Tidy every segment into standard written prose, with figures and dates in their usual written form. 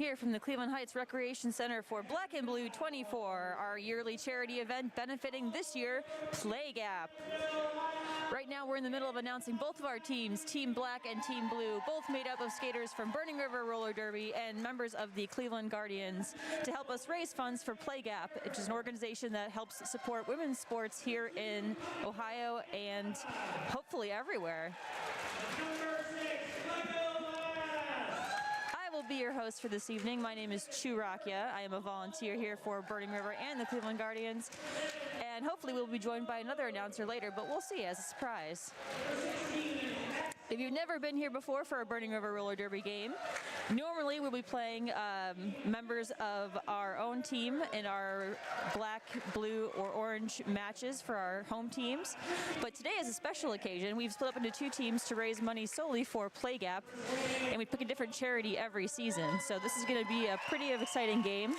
Here from the Cleveland Heights Recreation Center for Black and Blue 24, our yearly charity event benefiting this year Play Gap. Right now we're in the middle of announcing both of our teams, Team Black and Team Blue, both made up of skaters from Burning River Roller Derby and members of the Cleveland Guardians, to help us raise funds for Play Gap, which is an organization that helps support women's sports here in Ohio and hopefully everywhere. I will be your host for this evening. My name is Chu Rakia. I am a volunteer here for Burning River and the Cleveland Guardians. And hopefully we'll be joined by another announcer later, but we'll see as a surprise. If you've never been here before for a Burning River Roller Derby game, normally we'll be playing members of our own team in our black, blue, or orange matches for our home teams. But today is a special occasion. We've split up into two teams to raise money solely for Play Gap, and we pick a different charity every season. So this is going to be a pretty exciting game.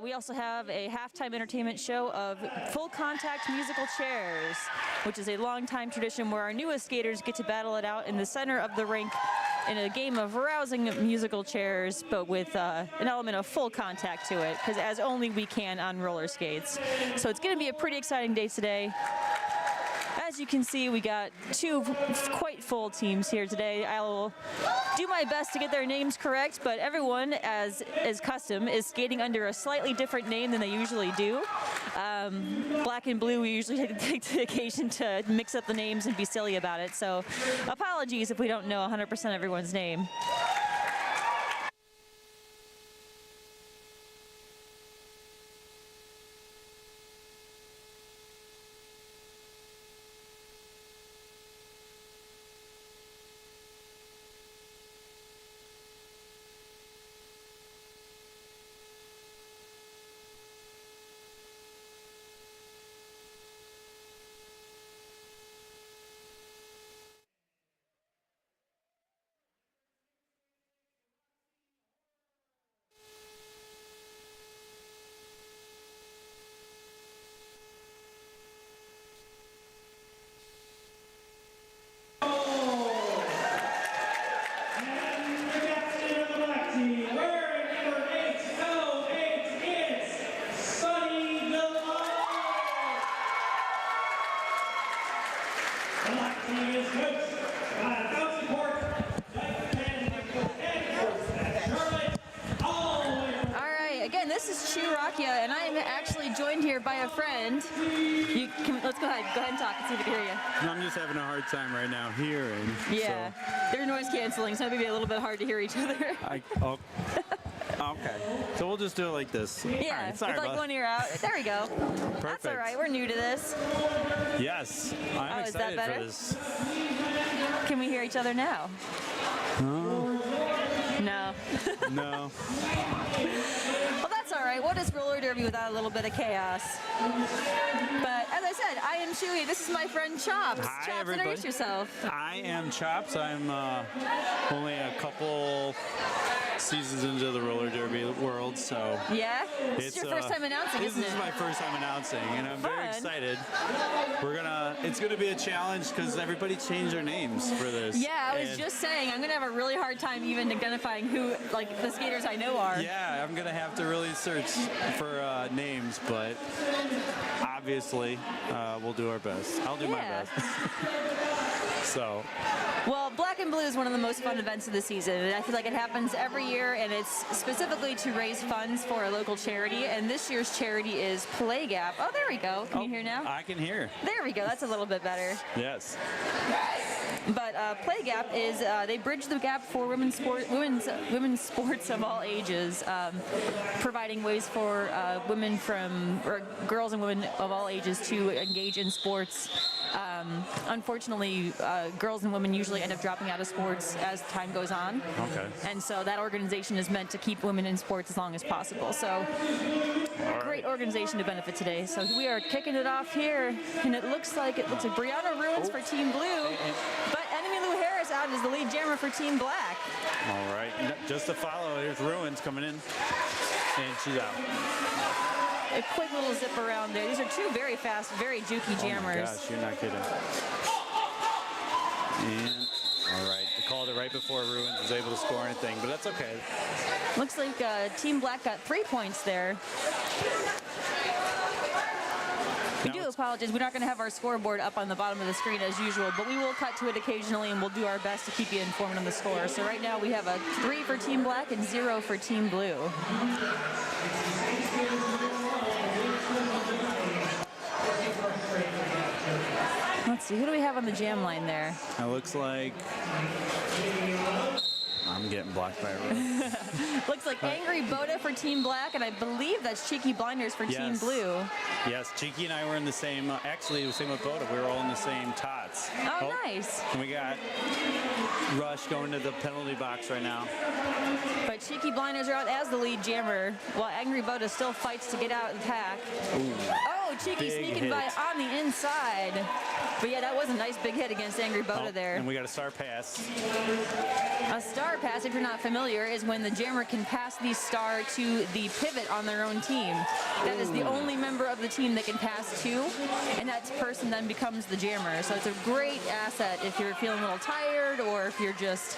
We also have a halftime entertainment show of full contact musical chairs, which is a long-time tradition where our newest skaters get to battle it out in the center of the rink in a game of rousing musical chairs, but with an element of full contact to it, because as only we can on roller skates. So it's going to be a pretty exciting day today. As you can see, we got two quite full teams here today. I will do my best to get their names correct, but everyone, as is custom, is skating under a slightly different name than they usually do. Black and blue, we usually take the occasion to mix up the names and be silly about it, so apologies if we don't know 100% everyone's name. This is Chu Rakia, and I am actually joined here by a friend. Let's go ahead and talk and see if we can hear you. I'm just having a hard time right now hearing. Yeah, so. There's noise canceling, so it may be a little bit hard to hear each other. Okay, so we'll just do it like this. Yeah, right, sorry with like one ear out. There we go. Perfect. That's all right. We're new to this. Yes, I'm excited for this. Can we hear each other now? No. No. Well, that's all right. What is roller derby without a little bit of chaos? But as I said, I am Chewy. This is my friend Chops. Hi, Chops, everybody. introduce yourself. I am Chops. I'm only a couple seasons into the roller derby world, so yeah, it's your first time announcing, isn't it? This is my first time announcing, and I'm Fun. very excited. It's gonna be a challenge because everybody changed their names for this. Yeah, I was just saying I'm gonna have a really hard time even identifying who like the skaters I know are. Yeah, I'm gonna have to really search for names, but obviously we'll do our best. I'll do my best. So. Well, Black and Blue is one of the most fun events of the season, and I feel like it happens every year, and it's specifically to raise funds for a local charity, and this year's charity is Play Gap. Oh, there we go. Can you hear now? I can hear. There we go. That's a little bit better. Yes. But Play Gap is, they bridge the gap for women's sports of all ages, providing ways for girls and women of all ages to engage in sports. Unfortunately, girls and women usually end up dropping out of sports as time goes on. Okay. And so that organization is meant to keep women in sports as long as possible. So great organization to benefit today. So we are kicking it off here, and it looks like Brianna Ruins for Team Blue, but Enemy Lou Harris out as the lead jammer for Team Black. All right, just to follow, here's Ruins coming in, and she's out. A quick little zip around there. These are two very fast, very jukey jammers. Oh my gosh, you're not kidding. And all right, the called it right before Ruins was able to score anything, but that's okay. Looks like Team Black got 3 points there. We Now do it's- apologize. We're not going to have our scoreboard up on the bottom of the screen as usual, but we will cut to it occasionally, and we'll do our best to keep you informed on the score. So right now we have a 3 for Team Black and 0 for Team Blue. Let's see, who do we have on the jam line there? It looks like I'm getting blocked by a road. Looks like Angry Boda for Team Black, and I believe that's Cheeky Blinders for Team Yes. Blue. Yes, Cheeky and I were in the same, actually the same with Boda. We were all in the same tots. Oh, nice. And we got Rush going to the penalty box right now. But Cheeky Blinders are out as the lead jammer, while Angry Boda still fights to get out of the pack. Oh, Cheeky Big sneaking by hit. on the inside. But yeah, that was a nice big hit against Angry Boda there. And we got a star pass. A star pass, if you're not familiar, is when the jammer can pass the star to the pivot on their own team. That is the only member of the team that can pass to, and that person then becomes the jammer. So it's a great asset if you're feeling a little tired or if you're just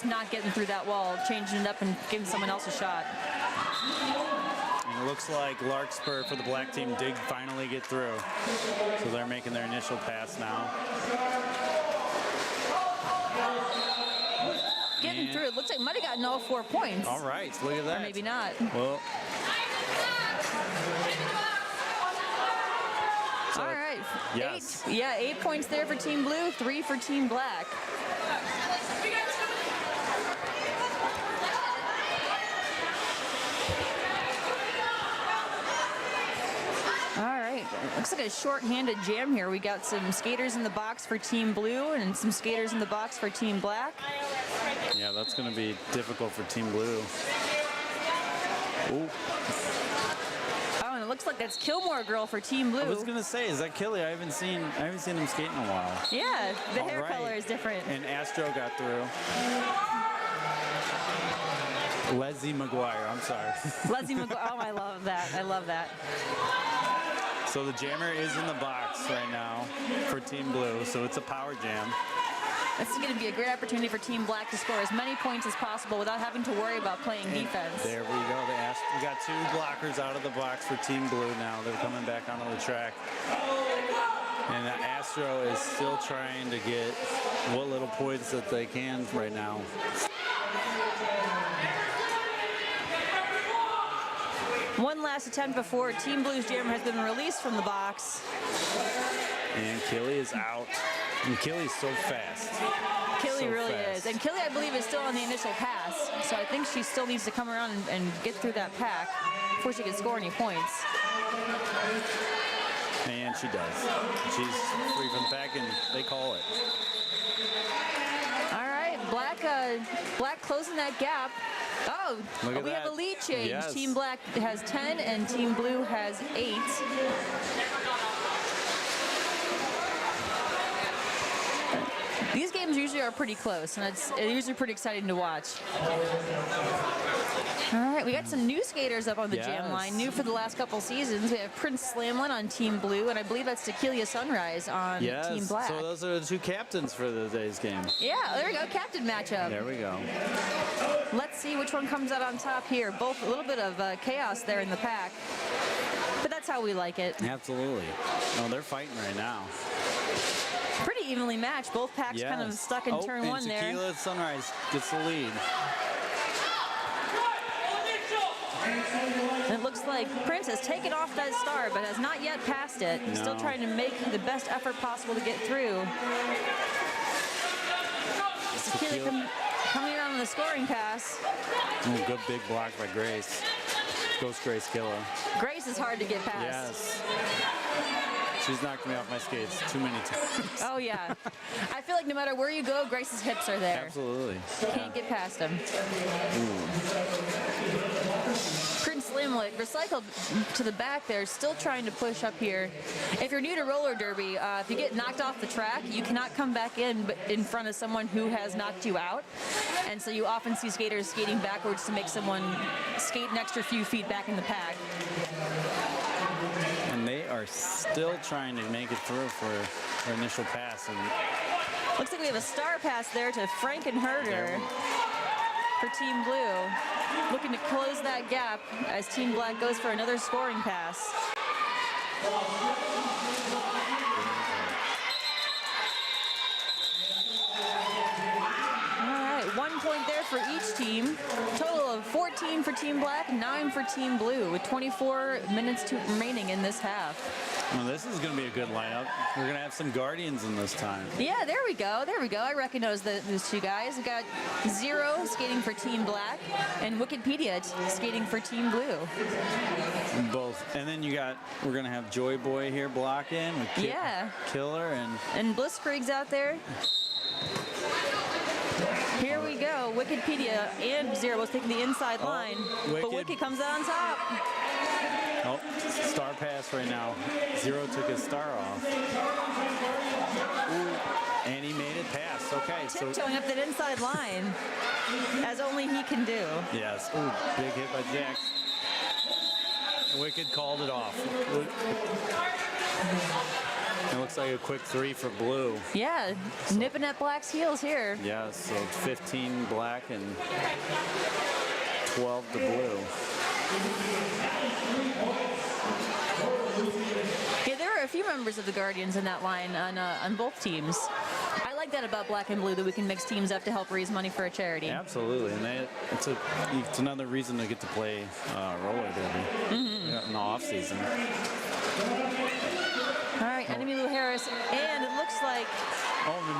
not getting through that wall, changing it up and giving someone else a shot. And it looks like Larkspur for the black team did finally get through. So they're making their initial pass now. Getting And- through, it looks like might have gotten all 4 points. All right, look at that. Or maybe not. Well, so All right. yes. 8 points there for Team Blue, 3 for Team Black. All right. Looks like a short-handed jam here. We got some skaters in the box for Team Blue and some skaters in the box for Team Black. Yeah, that's going to be difficult for Team Blue. Ooh. Oh, and it looks like that's Kilmore Girl for Team Blue. I was gonna say, is that Killy? I haven't seen him skate in a while. Yeah, the All hair right. color is different. And Astro got through. Leslie McGuire, I'm sorry. Leslie McGuire. Oh, I love that. I love that. So the jammer is in the box right now for Team Blue, so it's a power jam. This is going to be a great opportunity for Team Black to score as many points as possible without having to worry about playing defense. There we go. We got 2 blockers out of the box for Team Blue now. They're coming back onto the track. And Astro is still trying to get what little points that they can right now. One last attempt before Team Blue's jammer has been released from the box. And Killy is out. And Killy's so fast. Killy So really fast. is. And Killy, I believe, is still on the initial pass. So I think she still needs to come around and get through that pack before she can score any points. And she does. She's free from the pack, and they call it. All right, Black closing that gap. Oh, Look at we have that. a lead change. Yes. Team Black has 10 and Team Blue has 8. These games usually are pretty close, and it's usually pretty exciting to watch. All right, we got some new skaters up on the jam Yes. line, new for the last couple seasons. We have Prince Slamlin on Team Blue, and I believe that's Tequila Sunrise on Yes. Team Black. So those are the 2 captains for today's game. Yeah, there we go, captain matchup. There we go. Let's see which one comes out on top here. Both a little bit of chaos there in the pack, but that's how we like it. Absolutely. No, they're fighting right now. Pretty evenly matched. Both packs kind of stuck in turn and 1 there. Tequila Sunrise gets the lead. And it looks like Prince has taken off that star, but has not yet passed it. No. Still trying to make the best effort possible to get through. Tequila coming around on the scoring pass. Ooh, good big block by Grace. Goes Grace Killa. Grace is hard to get past. Yes. She's knocked me off my skates too many times. Oh, yeah. I feel like no matter where you go, Grace's hips are there. Absolutely. You can't get past them. Prince Slimlet recycled to the back there, still trying to push up here. If you're new to roller derby, if you get knocked off the track, you cannot come back in front of someone who has knocked you out. And so you often see skaters skating backwards to make someone skate an extra few feet back in the pack. And they are still trying to make it through for their initial pass. And Looks like we have a star pass there to Frankenherder for Team Blue. Looking to close that gap as Team Black goes for another scoring pass. All right, 1 point there for each team. Total of 14 for Team Black, 9 for Team Blue, with 24 minutes remaining in this half. Well, this is going to be a good lineup. We're going to have some Guardians in this time. Yeah, there we go. There we go. I recognize those two guys. We got Zero skating for Team Black and Wikipedia skating for Team Blue. Both. And then we're going to have Joy Boy here blocking with Killer and Blitzkrieg's out there. Here we go. Wikipedia and Zero both taking the inside line, but Wicked comes out on top. Oh, star pass right now. Zero took his star off. Ooh, and he made it pass. Okay, tiptoeing up that inside line, as only he can do. Yes. Ooh, big hit by Jax. Wicked called it off. It looks like a quick 3 for Blue. Yeah, nipping at Black's heels here. Yeah, so 15 Black and 12 to Blue. Yeah, there were a few members of the Guardians in that line on both teams. I like that about Black and Blue, that we can mix teams up to help raise money for a charity. Absolutely, and it's another reason to get to play roller derby in the off season. All right, Enemy Lou Harris, and it looks like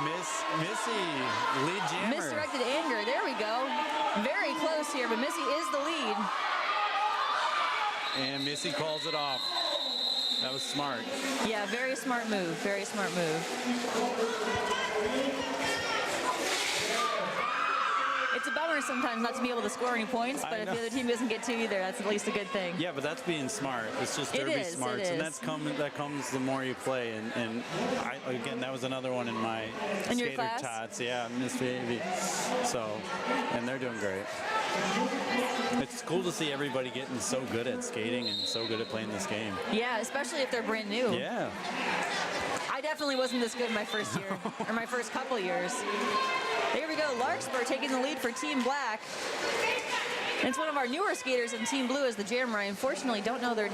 Missy, lead jammer. Misdirected anger. There we go. Very close here, but Missy is the lead. And Missy calls it off. That was smart. Yeah, very smart move. Very smart move. It's a bummer sometimes not to be able to score any points, but if the other team doesn't get to either, that's at least a good thing. Yeah, but that's being smart. It's just derby smarts, and that comes the more you play. And again, that was another one in my skater tots. Yeah, Miss Baby. So, and they're doing great. It's cool to see everybody getting so good at skating and so good at playing this game. Yeah, especially if they're brand new. Yeah. I definitely wasn't this good my first year, or my first couple years. There we go, Larkspur taking the lead for Team Black. And it's one of our newer skaters in Team Blue as the jammer. I unfortunately don't know their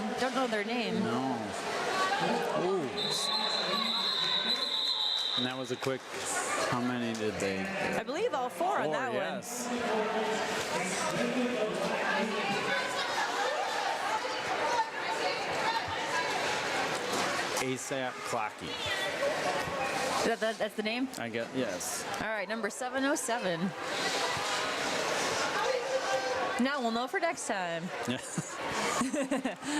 name. No. Ooh. And that was a quick. How many did they get? I believe all four on that one. ASAP Clocky. That's the name? I guess, yes. All right, number 707. Now we'll know for next time. Yeah.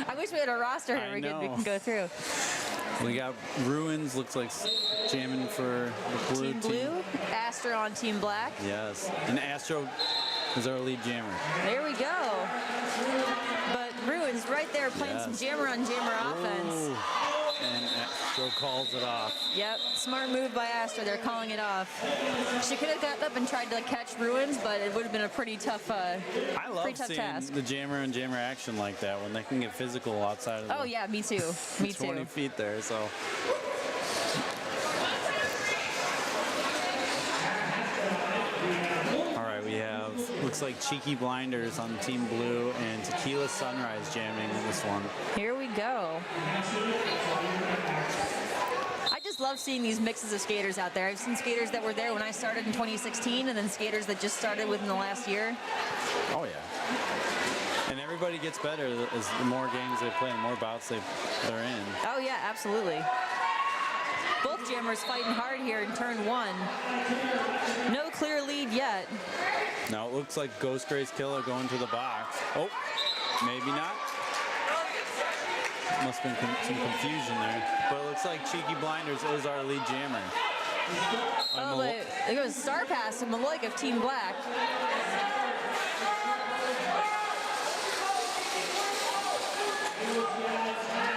I wish we had a roster here we can go through. We got Ruins, looks like jamming for the Blue Team Blue, Astro on Team Black. Yes, and Astro is our lead jammer. There we go. But Ruins right there playing some jammer on jammer offense. And Astro calls it off. Yep, smart move by Astro. They're calling it off. She could have gotten up and tried to catch Ruins, but it would have been a pretty tough I love seeing task. the jammer and jammer action like that when they can get physical outside of Oh yeah, me too. Me 20 too. feet there, so. All right, we have, looks like Cheeky Blinders on Team Blue and Tequila Sunrise jamming in this one. Here we go. I just love seeing these mixes of skaters out there. I've seen skaters that were there when I started in 2016 and then skaters that just started within the last year. Oh, yeah. And everybody gets better as the more games they play, the more bouts they're in. Oh, yeah, absolutely. Both jammers fighting hard here in turn one. No clear lead yet. Now it looks like Ghost Gray's Killer going to the box. Oh, maybe not. Must have been some confusion there. But it looks like Cheeky Blinders is our lead jammer. Oh, but it goes star pass to Maloik of Team Black.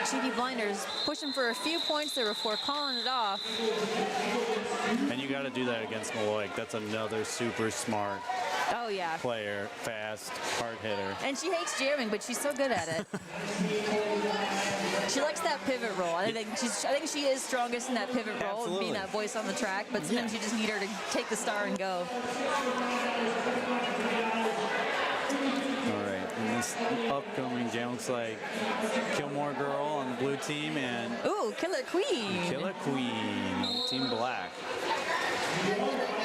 Cheeky Blinders pushing for a few points there before calling it off. And you got to do that against Maloik. That's another super smart player, fast, hard hitter. And she hates jamming, but she's so good at it. She likes that pivot role. I think she is strongest in that pivot role, Absolutely. being that voice on the track. But sometimes you just need her to take the star and go. All right, and this upcoming jam looks like Gilmore Girl on the blue team and Ooh, Killer Queen. Killer Queen on Team Black.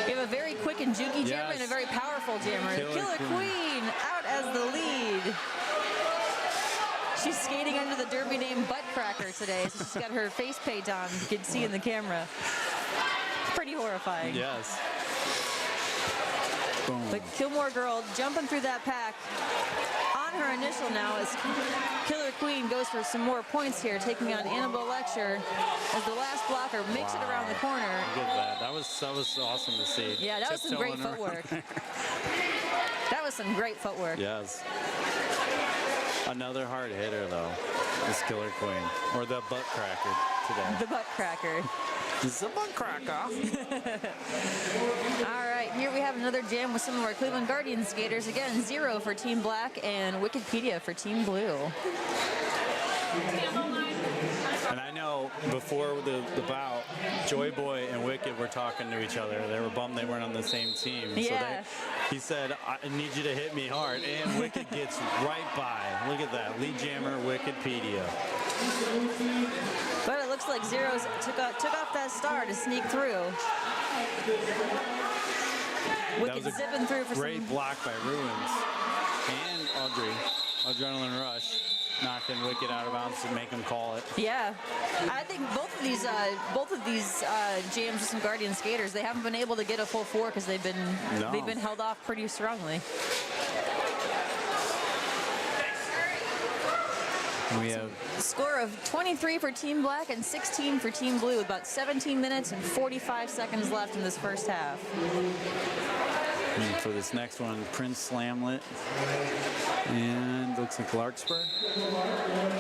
We have a very quick and jukey jammer Yes. and a very powerful jammer. Killer Queen out as the lead. She's skating under the derby name Buttcracker today, so she's got her face paint on. You can see in the camera. Pretty horrifying. Yes. Boom. But Gilmore Girl jumping through that pack on her initial now as Killer Queen goes for some more points here, taking on Annabelle Lecture as the last blocker makes it around the corner. Look at that. That was awesome to see. Yeah, that was some great Tiptoeing around. footwork. That was some great footwork. Yes. Another hard hitter though, is Killer Queen or the butt cracker today. The Buttcracker. It's a butt cracker. All right, here we have another jam with some of our Cleveland Guardians skaters. Again, 0 for Team Black and Wikipedia for Team Blue. And I know before the bout, Joy Boy and Wicked were talking to each other. They were bummed they weren't on the same team. Yeah. So he said, I need you to hit me hard. And Wicked gets right by. Look at that. Lead jammer, Wikipedia. But it looks like Zeros took off that star to sneak through. That Wicked was a zipping through for great some. block by Ruins. And Audrey. Adrenaline Rush. Knocking Wicked out of bounds to make him call it. Yeah, I think both of these jams with some Guardian skaters, they haven't been able to get a full 4 because they've been held off pretty strongly. We have Score of 23 for Team Black and 16 for Team Blue. About 17 minutes and 45 seconds left in this first half. and for this next one, Prince Slamlet. And looks like Larkspur.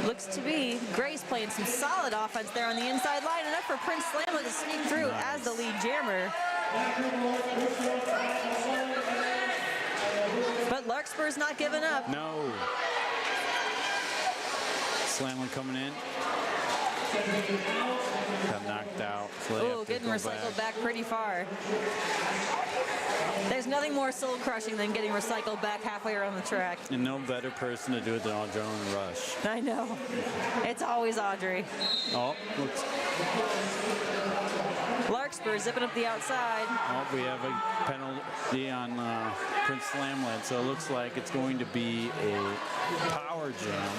Looks to be Grace playing some solid offense there on the inside line. Enough for Prince Slamlet to sneak through as the lead jammer. But Larkspur's not giving up. No. Slamlet coming in. Got knocked out. So they Oh, have to getting go recycled back pretty far. There's nothing more soul crushing than getting recycled back halfway around the track. And no better person to do it than Adrenaline Rush. I know. It's always Audrey. Oh, looks, Larkspur zipping up the outside. oh, we have a penalty on Prince Slamlet, so it looks like it's going to be a power jam.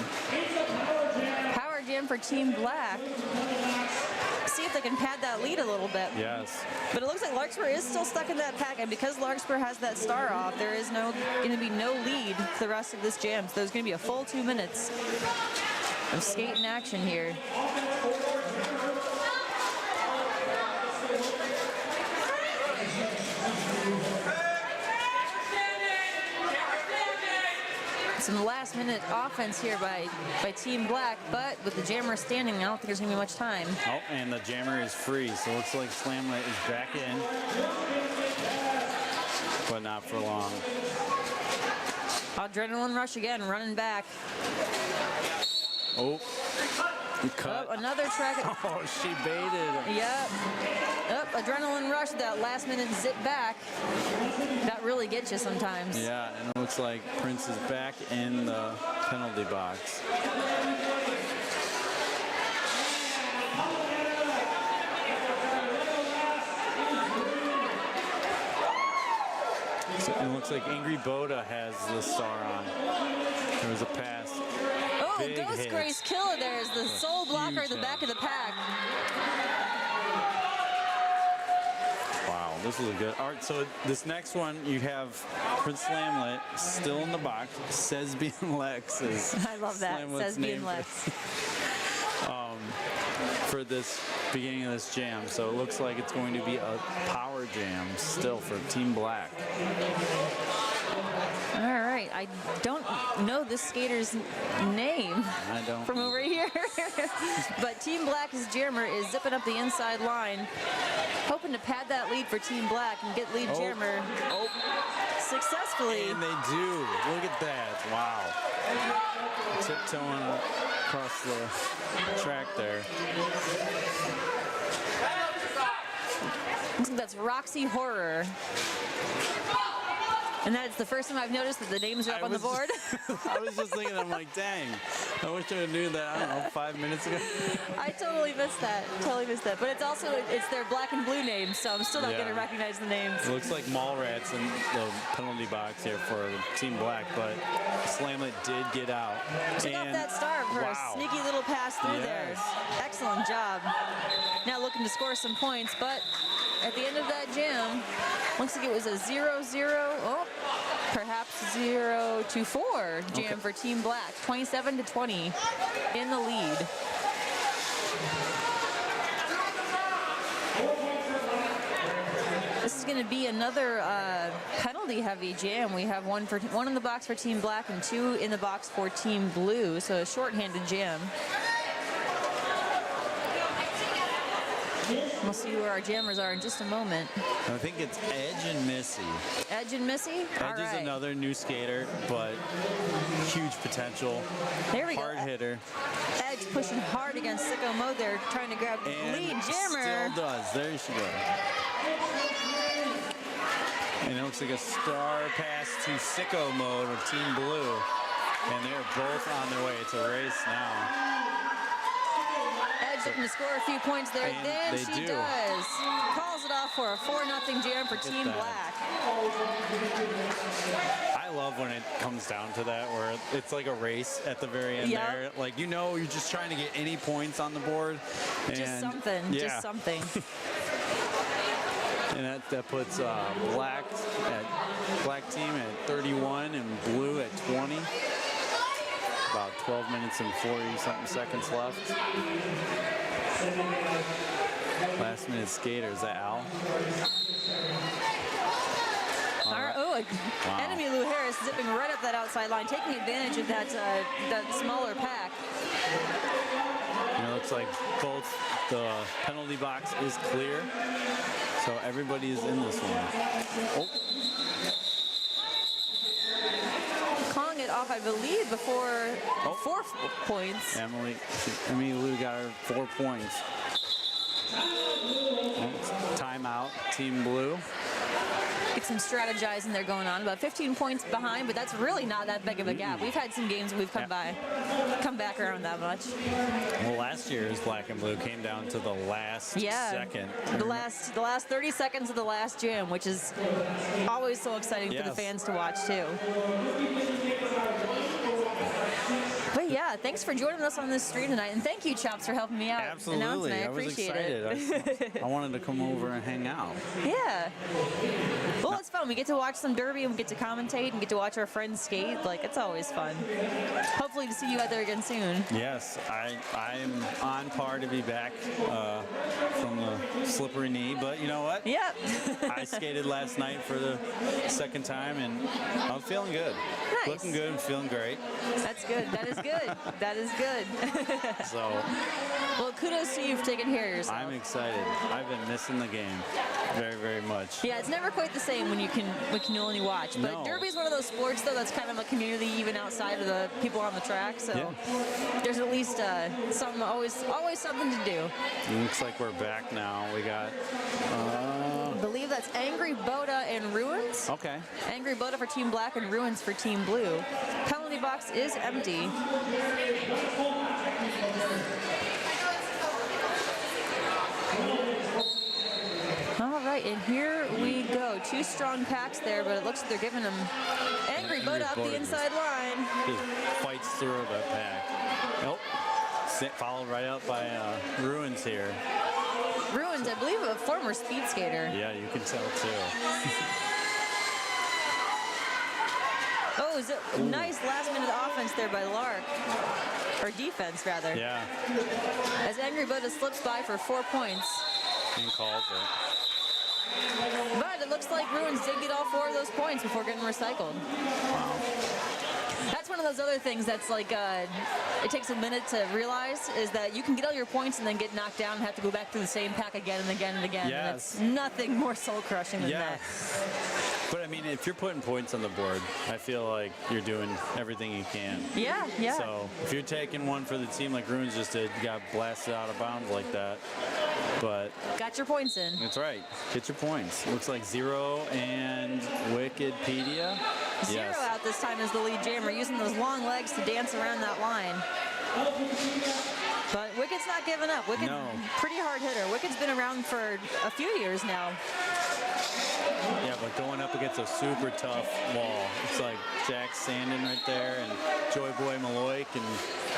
Power jam for Team Black. See if they can pad that lead a little bit. Yes. But it looks like Larkspur is still stuck in that pack, and because Larkspur has that star off, there is going to be no lead for the rest of this jam. So there's going to be a full 2 minutes of skating action here. Some last-minute offense here by Team Black, but with the jammer standing, I don't think there's going to be much time. Oh, and the jammer is free, so it looks like Slamlet is back in. But not for long. Adrenaline Rush again, running back. Oh, cut. Oh, another track. Oh, she baited. Yep. Yep, Adrenaline Rush, that last-minute zip back. That really gets you sometimes. Yeah, and it looks like Prince is back in the penalty box. So it looks like Angry Boda has the star on. There was a pass. Oh, Big Ghost hits. Grace Killer there is the sole blocker at the huge back of the pack. Wow, this is good. All right, so this next one, you have Prince Slamlet still in the box. Sesbian Lex is I love that. Slamlet's name Sesbian Lex. for this beginning of this jam. So it looks like it's going to be a power jam still for Team Black. All right, I don't know this skater's name I don't. from over here, but Team Black's Jammer is zipping up the inside line, hoping to pad that lead for Team Black and get lead Jammer successfully. And they do. Look at that. Wow. Tiptoeing across the track there. Looks like that's Roxy Horror. And that's the first time I've noticed that the names are up on the board. I was just thinking, I'm like, dang, I wish I knew that, I don't know, 5 minutes ago. I totally missed that. But it's also, it's their black and blue names, so I'm still not going to recognize the names. It looks like Mallrats in the penalty box here for Team Black, but Slamlet did get out. Took off that star for a sneaky little pass through there. Excellent job. Now looking to score some points, but at the end of that jam, looks like it was a 0-0, perhaps 0-4 jam for Team Black. 27-20 in the lead. This is going to be another penalty-heavy jam. We have one in the box for Team Black and 2 in the box for Team Blue, so a shorthanded jam. We'll see where our jammers are in just a moment. I think it's Edge and Missy. Edge and Missy? Edge is another new skater, but huge potential. There we go. Hard hitter. Edge pushing hard against Sicko Mode there, trying to grab lead jammer. Still does. There she goes. And it looks like a star pass to Sicko Mode of Team Blue. And they're both on their way. It's a race now. Looking to score a few points there. And then she does. Calls it off for a 4-0 jam for Team Black. I love when it comes down to that, where it's like a race at the very end there. Like, you know, you're just trying to get any points on the board. And just something. Yeah. Just something. And that puts Black team at 31 and Blue at 20. About 12 minutes and 40-something seconds left. Last minute skater, is that Al? Enemy Lou Harris zipping right up that outside line, taking advantage of that smaller pack. And it looks like both the penalty box is clear, so everybody is in this one. Calling it off, I believe, before 4 points. Emily Lou got her 4 points. Timeout, Team Blue. Get some strategizing there going on. About 15 points behind, but that's really not that big of a gap. We've had some games where we've come back around that much. Well, last year's Black and Blue came down to the last second. The last 30 seconds of the last jam, which is always so exciting for the fans to watch too. But yeah, thanks for joining us on this stream tonight, and thank you, Chops, for helping me out. Absolutely, I appreciate it. I wanted to come over and hang out. Yeah. Well, it's fun. We get to watch some derby, and we get to commentate, and get to watch our friends skate. Like, it's always fun. Hopefully to see you out there again soon. Yes, I'm on par to be back from the slippery knee, but you know what? Yep. I skated last night for the second time, and I was feeling good. Nice. Looking good and feeling great. That's good. That is good. That is good. So, well, kudos to you for taking care of yourself. I'm excited. I've been missing the game very, very much. Yeah, it's never quite the same when you can only watch. But derby's one of those sports, though, that's kind of a community even outside of the people on the track. So there's at least always something to do. It looks like we're back now. We got. I believe that's Angry Boda and Ruins. Okay. Angry Boda for Team Black and Ruins for Team Blue. Penalty box is empty. All right, and here we go. 2 strong packs there, but it looks like they're giving them Angry Boda up the inside line. Just fights through the pack. Nope. Followed right up by Ruins here. Ruins, I believe, a former speed skater. Yeah, you can tell too. Oh, is it nice last-minute offense there by Lark. Or defense, rather. Yeah. As Angry Boda slips by for 4 points. And calls it. But But it looks like Ruins did get all 4 of those points before getting recycled. That's one of those other things that's like, it takes a minute to realize, is that you can get all your points and then get knocked down and have to go back through the same pack again and again and again. And Yes. it's nothing more soul-crushing than Yeah. that. But I mean, if you're putting points on the board, I feel like you're doing everything you can. Yeah, yeah. So if you're taking one for the team like Ruins just did, you got blasted out of bounds like that. But Got your points in. that's right. Get your points. Looks like Zero and Wikipedia. Zero out this time as the lead jammer, using those long legs to dance around that line. But Wicked's not giving up. Wicked, No. pretty hard hitter. Wicked's been around for a few years now. Yeah, but going up against a super tough wall. It's like Jack Sandin right there and Joy Boy Maloik and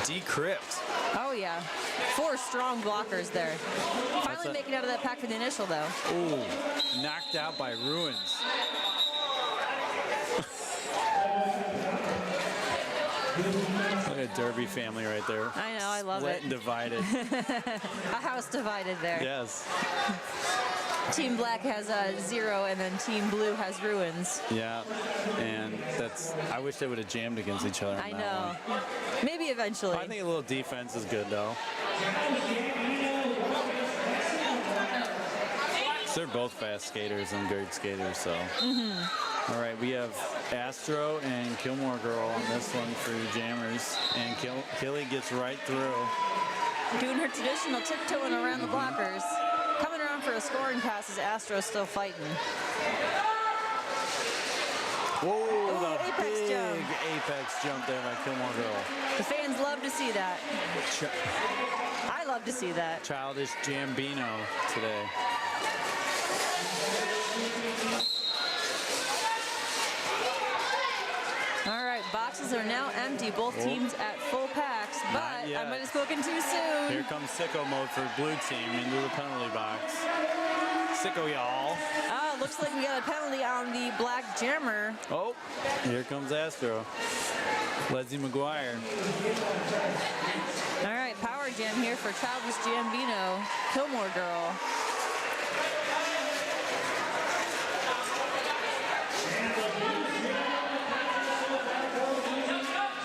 Decrypt. Oh, yeah. 4 strong blockers there. Finally a- making out of that pack for the initial, though. Ooh, knocked out by Ruins. Look at Derby family right there. I know, I love Split it. and divided. A house divided there. Yes. Team Black has Zero, and then Team Blue has Ruins. Yeah. And that's. I wish they would have jammed against each other. I on that know. one. Maybe eventually. I think a little defense is good though. They're both fast skaters and great skaters, so. All right, we have Astro and Kilmore Girl on this one for the jammers, and Killy gets right through. Doing her traditional tiptoeing around the blockers. Coming around for a scoring pass as Astro's still fighting. Whoa, the apex big jump. apex jump there by Kilmore Girl. The fans love to see that. I love to see that. Childish Gambino today. All right, boxes are now empty. Both teams at full packs, but yet. I might have spoken too soon. Here comes sicko mode for blue team into the penalty box. Sicko, y'all. Oh, looks like we got a penalty on the Black Jammer. Oh, here comes Astro. Leslie McGuire. All right, power jam here for Childish Gambino, Kilmore Girl.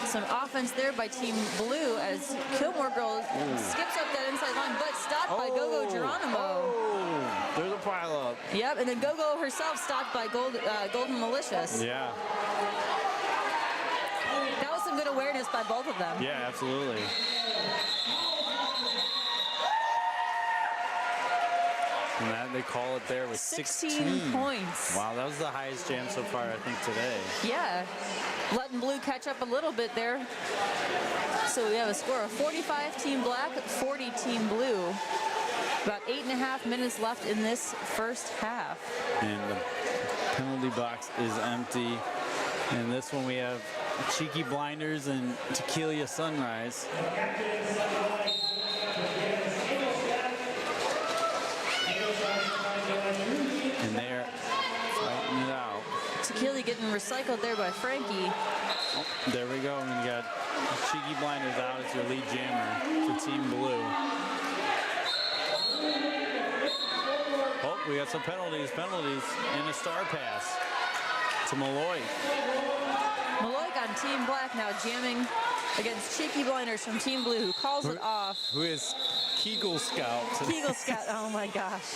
Some offense there by Team Blue as Kilmore Girl skips up that inside line, but stopped by Gogo Geronimo. Oh, there's a pile up. Yep, and then Gogo herself stopped by Golden Malicious. Yeah. That was some good awareness by both of them. Yeah, absolutely. And that they call it there with 16 points. Wow, that was the highest jam so far, I think, today. Yeah, letting Blue catch up a little bit there. So we have a score of 45 Team Black, 40 Team Blue. About 8.5 minutes left in this first half. And the penalty box is empty. And this one we have Cheeky Blinders and Tequila Sunrise. And they're fighting it out. Tequila getting recycled there by Frankie. Oh, there we go. And we got Cheeky Blinders out as your lead jammer for Team Blue. Oh, we got some penalties, and a star pass to Malloy. Maloik on Team Black now jamming against Cheeky Blinders from Team Blue, who calls it off. Who is Kegel Scout. Kegel Scout, oh my gosh.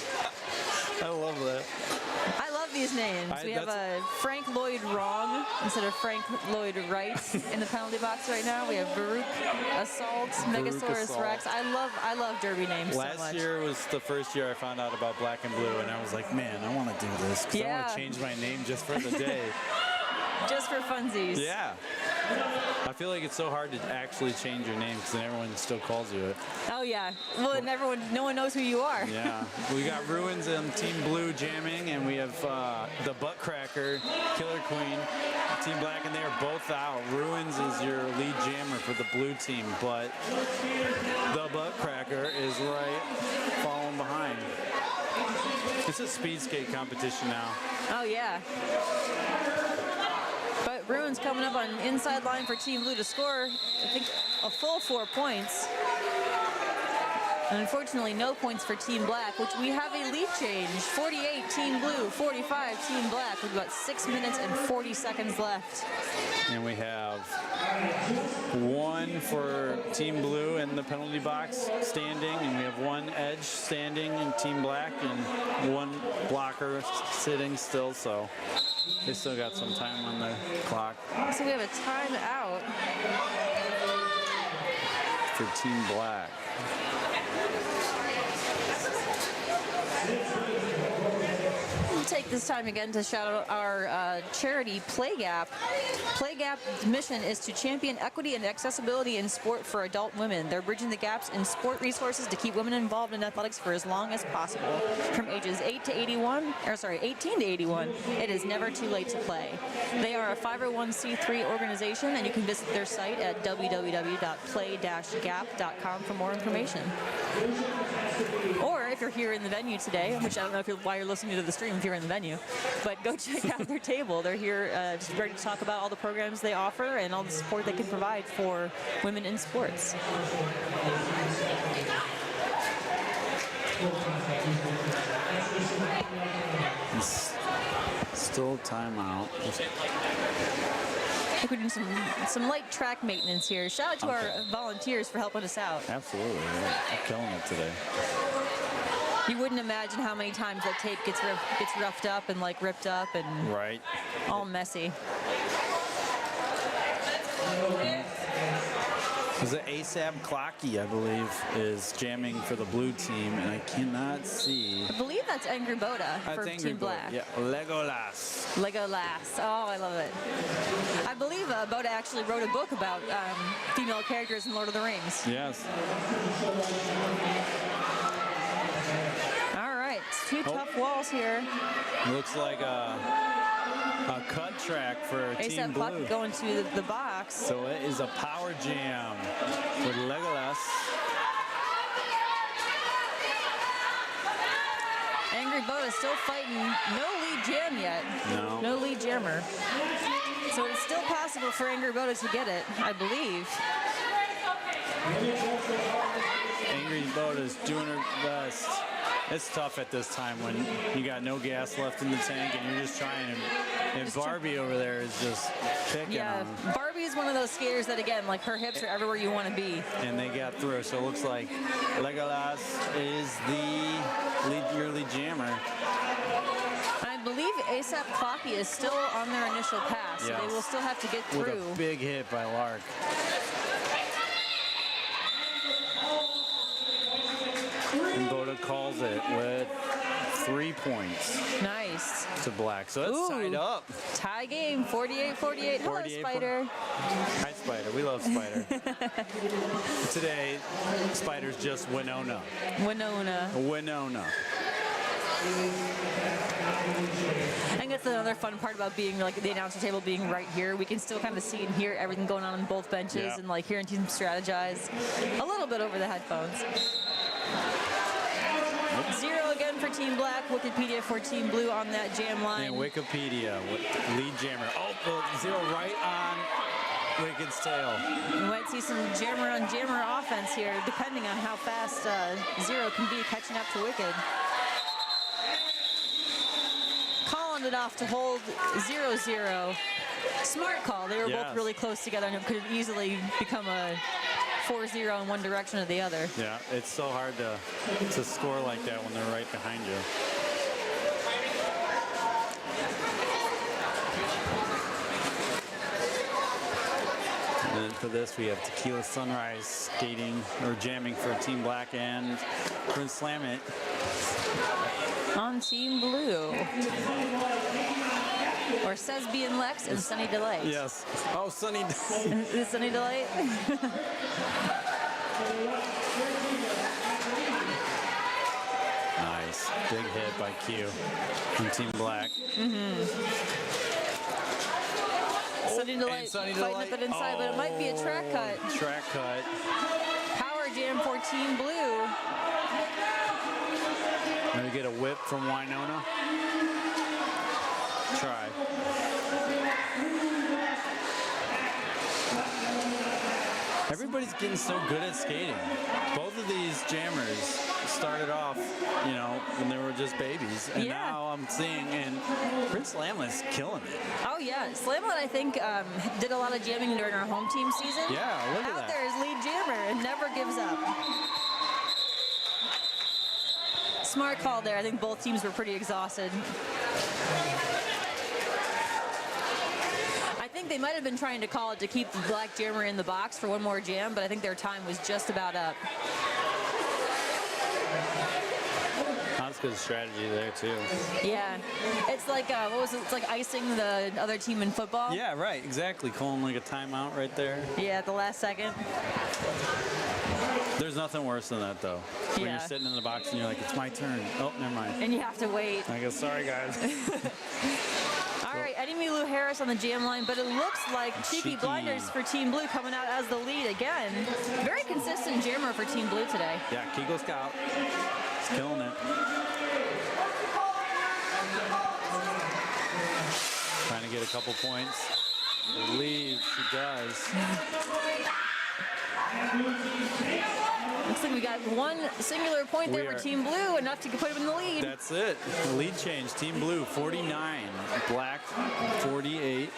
I love that. I love these names. We have Frank Lloyd Wrong instead of Frank Lloyd Right in the penalty box right now. We have Baruch Assault, Megasaurus Assault. Rex. I love derby names so much. Last year was the first year I found out about Black and Blue, and I was like, man, I want to do this because I want Yeah. to change my name just for the day. Just for funsies. Yeah. I feel like it's so hard to actually change your name because then everyone still calls you it. Oh yeah. Well, and no one knows who you are. Yeah. We got Ruins and Team Blue jamming, and we have the Butt Cracker, Killer Queen, Team Black, and they are both out. Ruins is your lead jammer for the blue team, but the Butt Cracker is right following behind. It's a speed skate competition now. Oh yeah. But Ruins coming up on inside line for Team Blue to score, I think, a full 4 points. And unfortunately, no points for Team Black, which we have a lead change. 48 Team Blue, 45 Team Black, with about 6 minutes and 40 seconds left. And we have 1 for Team Blue in the penalty box standing, and we have 1 edge standing in Team Black, and 1 blocker sitting still, so they still got some time on the clock So we have a timeout. for Team Black. We'll take this time again to shout out our charity, PlayGap. PlayGap's mission is to champion equity and accessibility in sport for adult women. They're bridging the gaps in sport resources to keep women involved in athletics for as long as possible. From ages 18 to 81, it is never too late to play. They are a 501c3 organization, and you can visit their site at www.play-gap.com for more information. Or if you're here in the venue today, which I don't know why you're listening to the stream if you're in the venue, but go check out their table. They're here just ready to talk about all the programs they offer and all the support they can provide for women in sports. Still timeout. I think we're doing some light track maintenance here. Shout out to our volunteers for helping us out. Absolutely, yeah. They're killing it today. You wouldn't imagine how many times that tape gets roughed up and like ripped up and Right. all messy. Was it ASAP Clocky, I believe, is jamming for the blue team, and I cannot see. I believe that's Angry Boda for Team Black. Yeah, Legolas. Legolas. Oh, I love it. I believe Boda actually wrote a book about female characters in Lord of the Rings. Yes. All right, two tough walls here. Looks like a cut track for Team ASAP Clock Blue. going to the box. So it is a power jam with Legolas. Angry Boda still fighting. No lead jam yet. No lead jammer. So it's still possible for Angry Boda to get it, I believe. Angry Boda's doing her best. It's tough at this time when you got no gas left in the tank and you're just trying to. And Barbie over there is just picking Yeah, them. Barbie is one of those skaters that, again, like her hips are everywhere you want to be. And they got through. So it looks like Legolas is your lead jammer. I believe ASAP Clocky is still on their initial pass, so Yes. they will still have to get With through. a big hit by Lark. And Boda calls it with 3 points Nice. to Black. So it's tied up. Tie game, 48-48. Hello, 48 Spider. Hi, Spider. We love Spider. Today, Spider's just Winona. Winona. Winona. I think that's another fun part about being like the announcer table being right here. We can still kind of see and hear everything going on both benches Yeah. and like hearing teams strategize a little bit over the headphones. 0 again for Team Black. Wikipedia for Team Blue on that jam line. And Wikipedia, lead jammer. Oh, 0 right on Wicked's tail. We might see some jammer on jammer offense here, depending on how fast 0 can be catching up to Wicked. Calling it off to hold 0-0. Smart call. They were both Yes. really close together, and it could have easily become a 4-0 in one direction or the other. Yeah, it's so hard to score like that when they're right behind you. And then for this, we have Tequila Sunrise skating or jamming for Team Black and Prince Slam It. On Team Blue. Or Sesby and Lex and Sunny Delight. Yes. Oh, Sunny. Is Sunny Delight? Nice. Big hit by Q on Team Black. Sunny Delight fighting up it inside, but it might be a track cut. Track cut. Power jam for Team Blue. Maybe get a whip from Winona. Try. Everybody's getting so good at skating. Both of these jammers started off, when they were just babies, and Yeah. now I'm seeing, and Prince Lamlin's killing it. Oh yeah, Slamlin I think did a lot of jamming during our home team season. Yeah, look at Out that. there is lead jammer and never gives up. Smart call there. I think both teams were pretty exhausted. I think they might have been trying to call it to keep the black jammer in the box for one more jam, but I think their time was just about up. That's good strategy there too. Yeah, it's like what was it? It's like icing the other team in football. Yeah, right, exactly. Calling like a timeout right there. Yeah, at the last second. There's nothing worse than that though. When Yeah. you're sitting in the box and you're like, it's my turn. Oh, never mind. And you have to wait. I guess, sorry guys. All right, Eddie Milou Harris on the jam line, but it looks like Cheeky Cheeky. Blinders for Team Blue coming out as the lead again. Very consistent jammer for Team Blue today. Yeah, Kegel Scout. He's killing it. Trying to get a couple points. I believe she does. Looks like we got one singular point there We for are- Team Blue, enough to put him in the lead. That's it. The lead change. Team Blue 49, Black 48.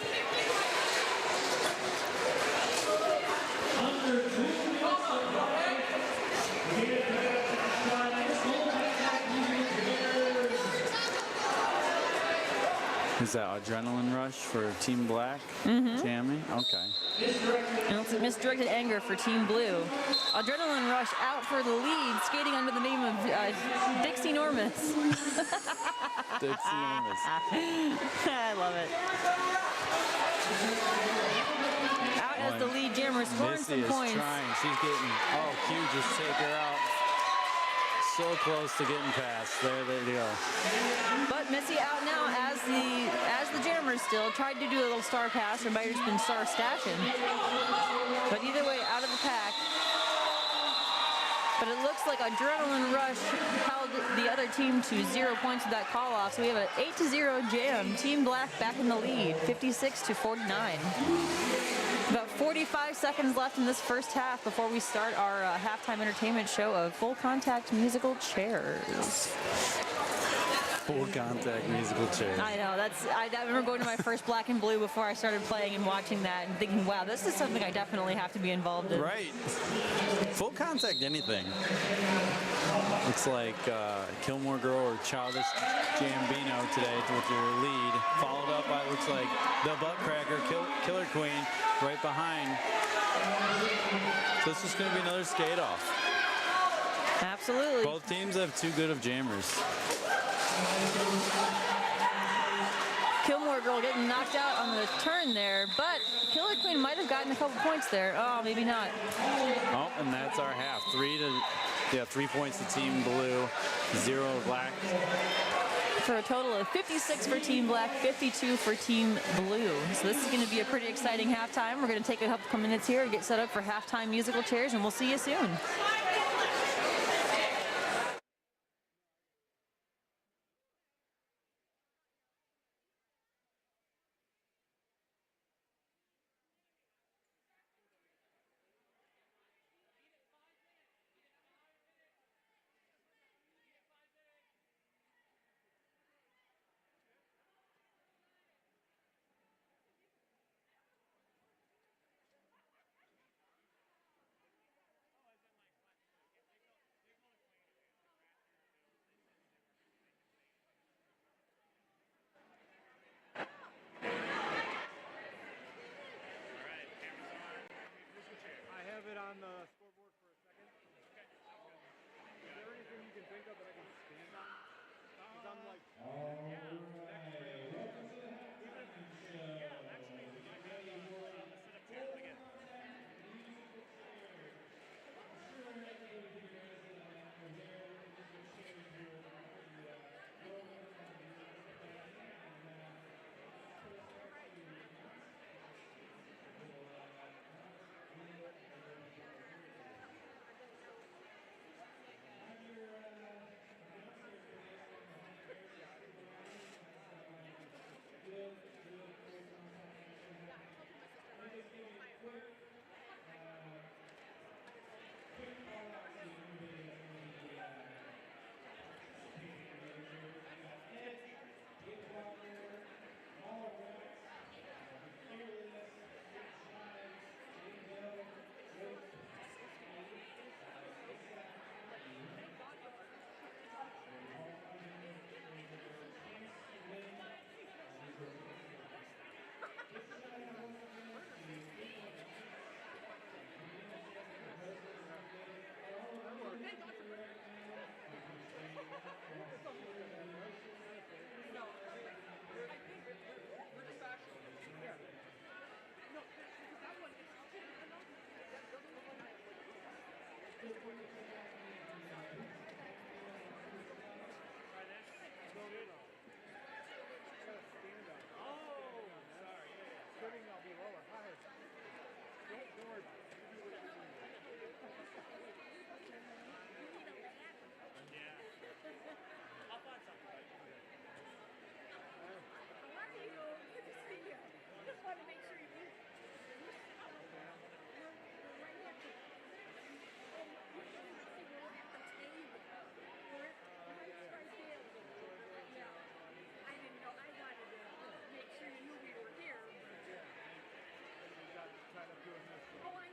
Is that Adrenaline Rush for Team Black? Jamming? Okay. And it looks like misdirected anger for Team Blue. Adrenaline Rush out for the lead, skating under the name of Dixie Normus. That's enormous. I love it. Out as the lead jammer, scoring Missy some is points. trying. She's getting, Q just take her out. So close to getting past. There they go. But Missy out now as the jammer still tried to do a little star pass, or might have just been star stashing. But either way, out of the pack. But it looks like Adrenaline Rush held the other team to 0 points with that call off. So we have an 8-0 jam. Team Black back in the lead, 56-49. About 45 seconds left in this first half before we start our halftime entertainment show of Full Contact Musical Chairs. Full contact musical chairs. I know, I remember going to my first Black and Blue before I started playing and watching that and thinking, wow, this is something I definitely have to be involved in. Right. Full contact anything. Looks like Kilmore Girl or Childish Gambino today with your lead. Followed up by, looks like the Butt Cracker, Killer Queen right behind. So this is going to be another skate off. Absolutely. Both teams have too good of jammers. Kilmore Girl getting knocked out on the turn there, but Killer Queen might have gotten a couple points there. Oh, maybe not. Oh, and that's our half. 3 points to Team Blue, 0 Black. For a total of 56 for Team Black, 52 for Team Blue. So this is going to be a pretty exciting halftime. We're going to take a couple minutes here to get set up for halftime musical chairs, and we'll see you soon. Yeah. I'll find something. How are you? Good to see you. Just wanted to make sure you knew. We're right at the, we're at the table. We're right there. Yeah. I didn't know. I wanted to make sure you knew we were here. Oh, I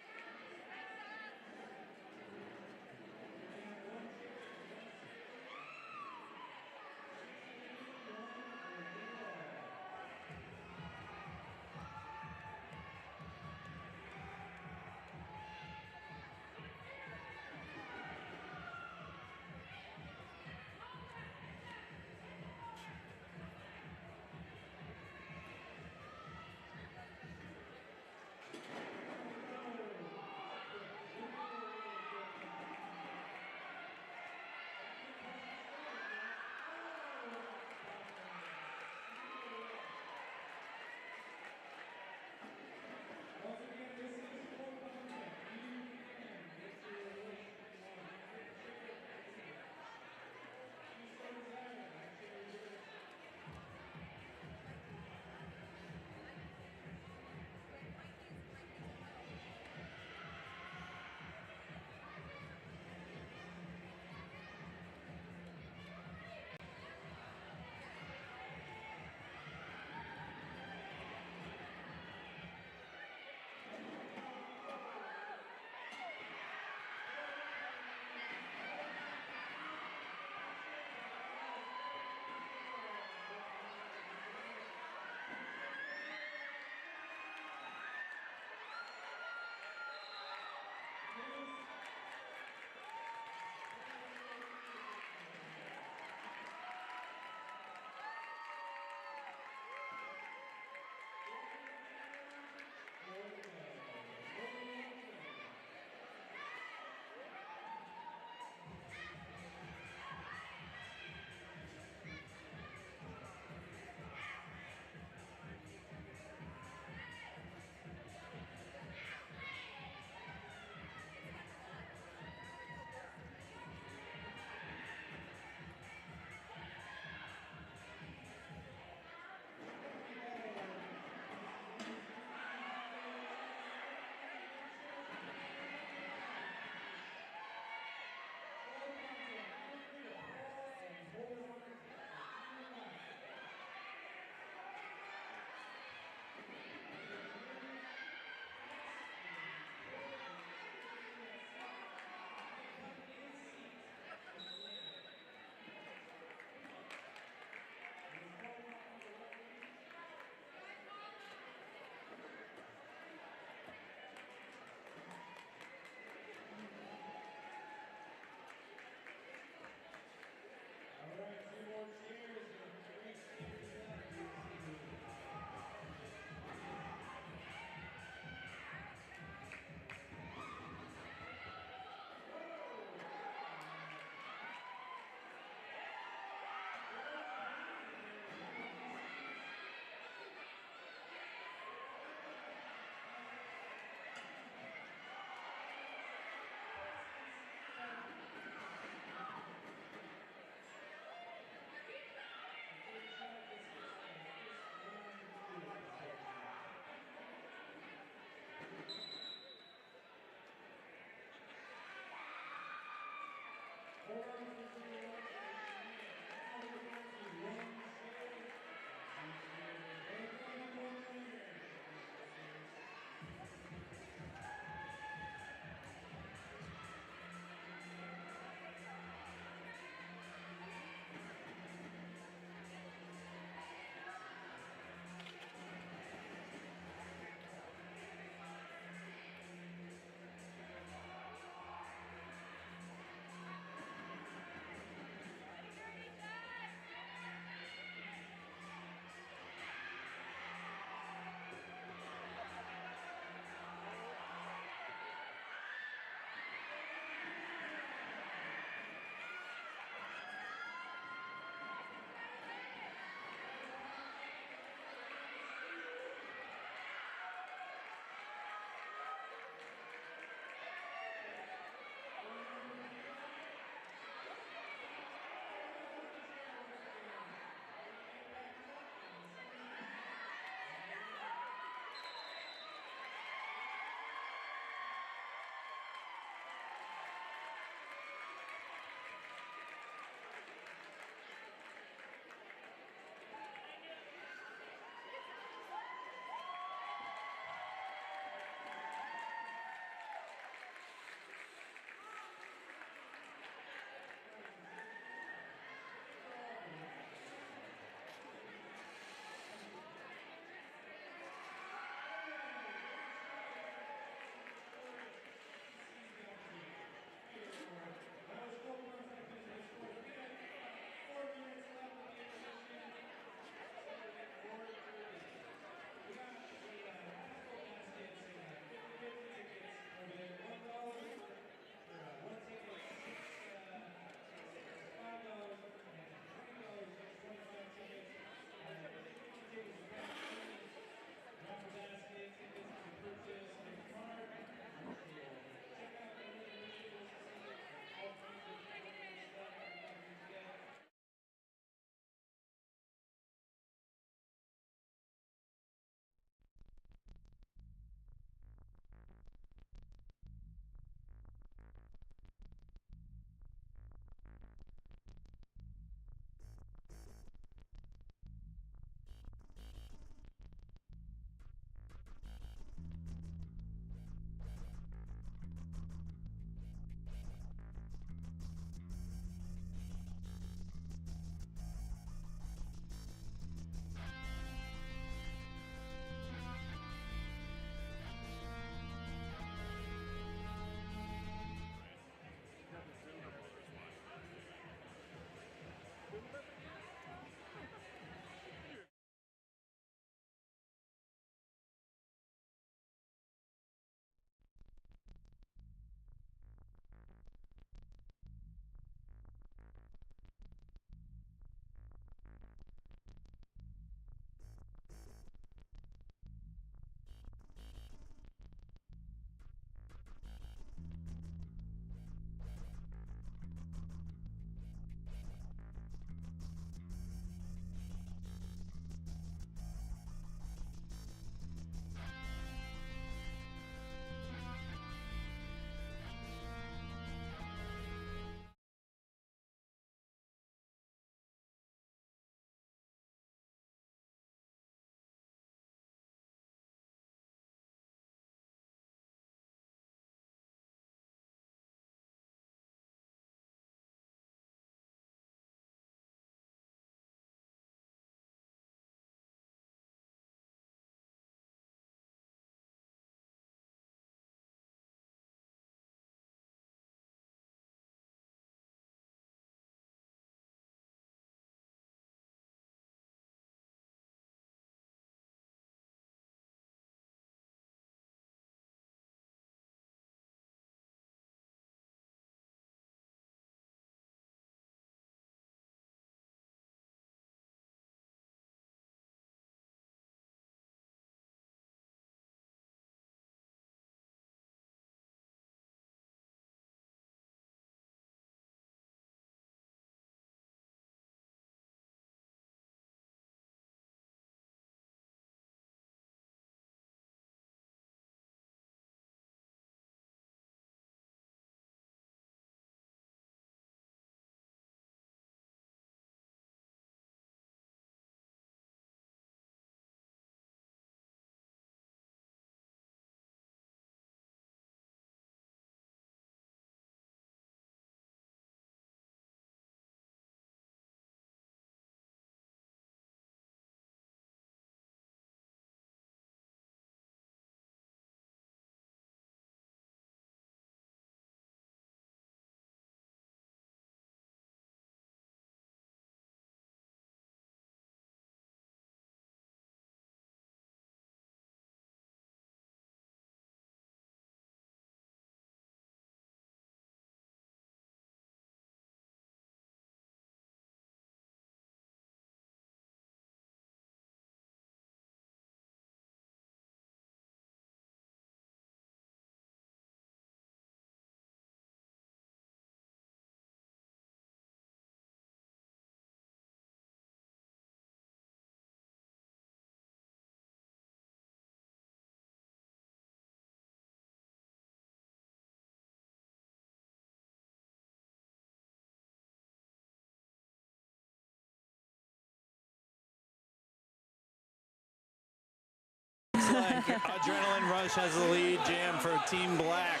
Adrenaline Rush has the lead jam for Team Black,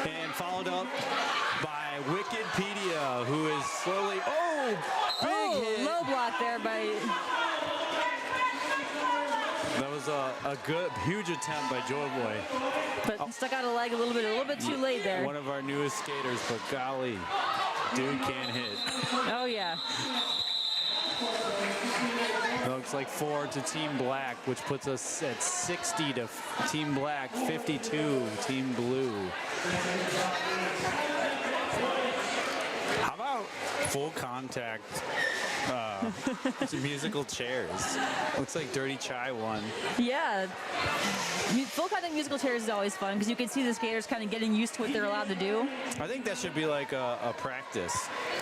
and followed up by Wikipedia, who is slowly. Oh, big hit. Low block there by. That was a good, huge attempt by Joy Boy. But stuck out a leg a little bit too late there. One of our newest skaters, but golly, dude can't hit. Oh yeah. Looks like 4 to Team Black, which puts us at 60 to Team Black, 52 Team Blue. How about full contact musical chairs? Looks like Dirty Chai won. Yeah. Full contact musical chairs is always fun because you can see the skaters kind of getting used to what they're allowed to do. I think that should be like a practice.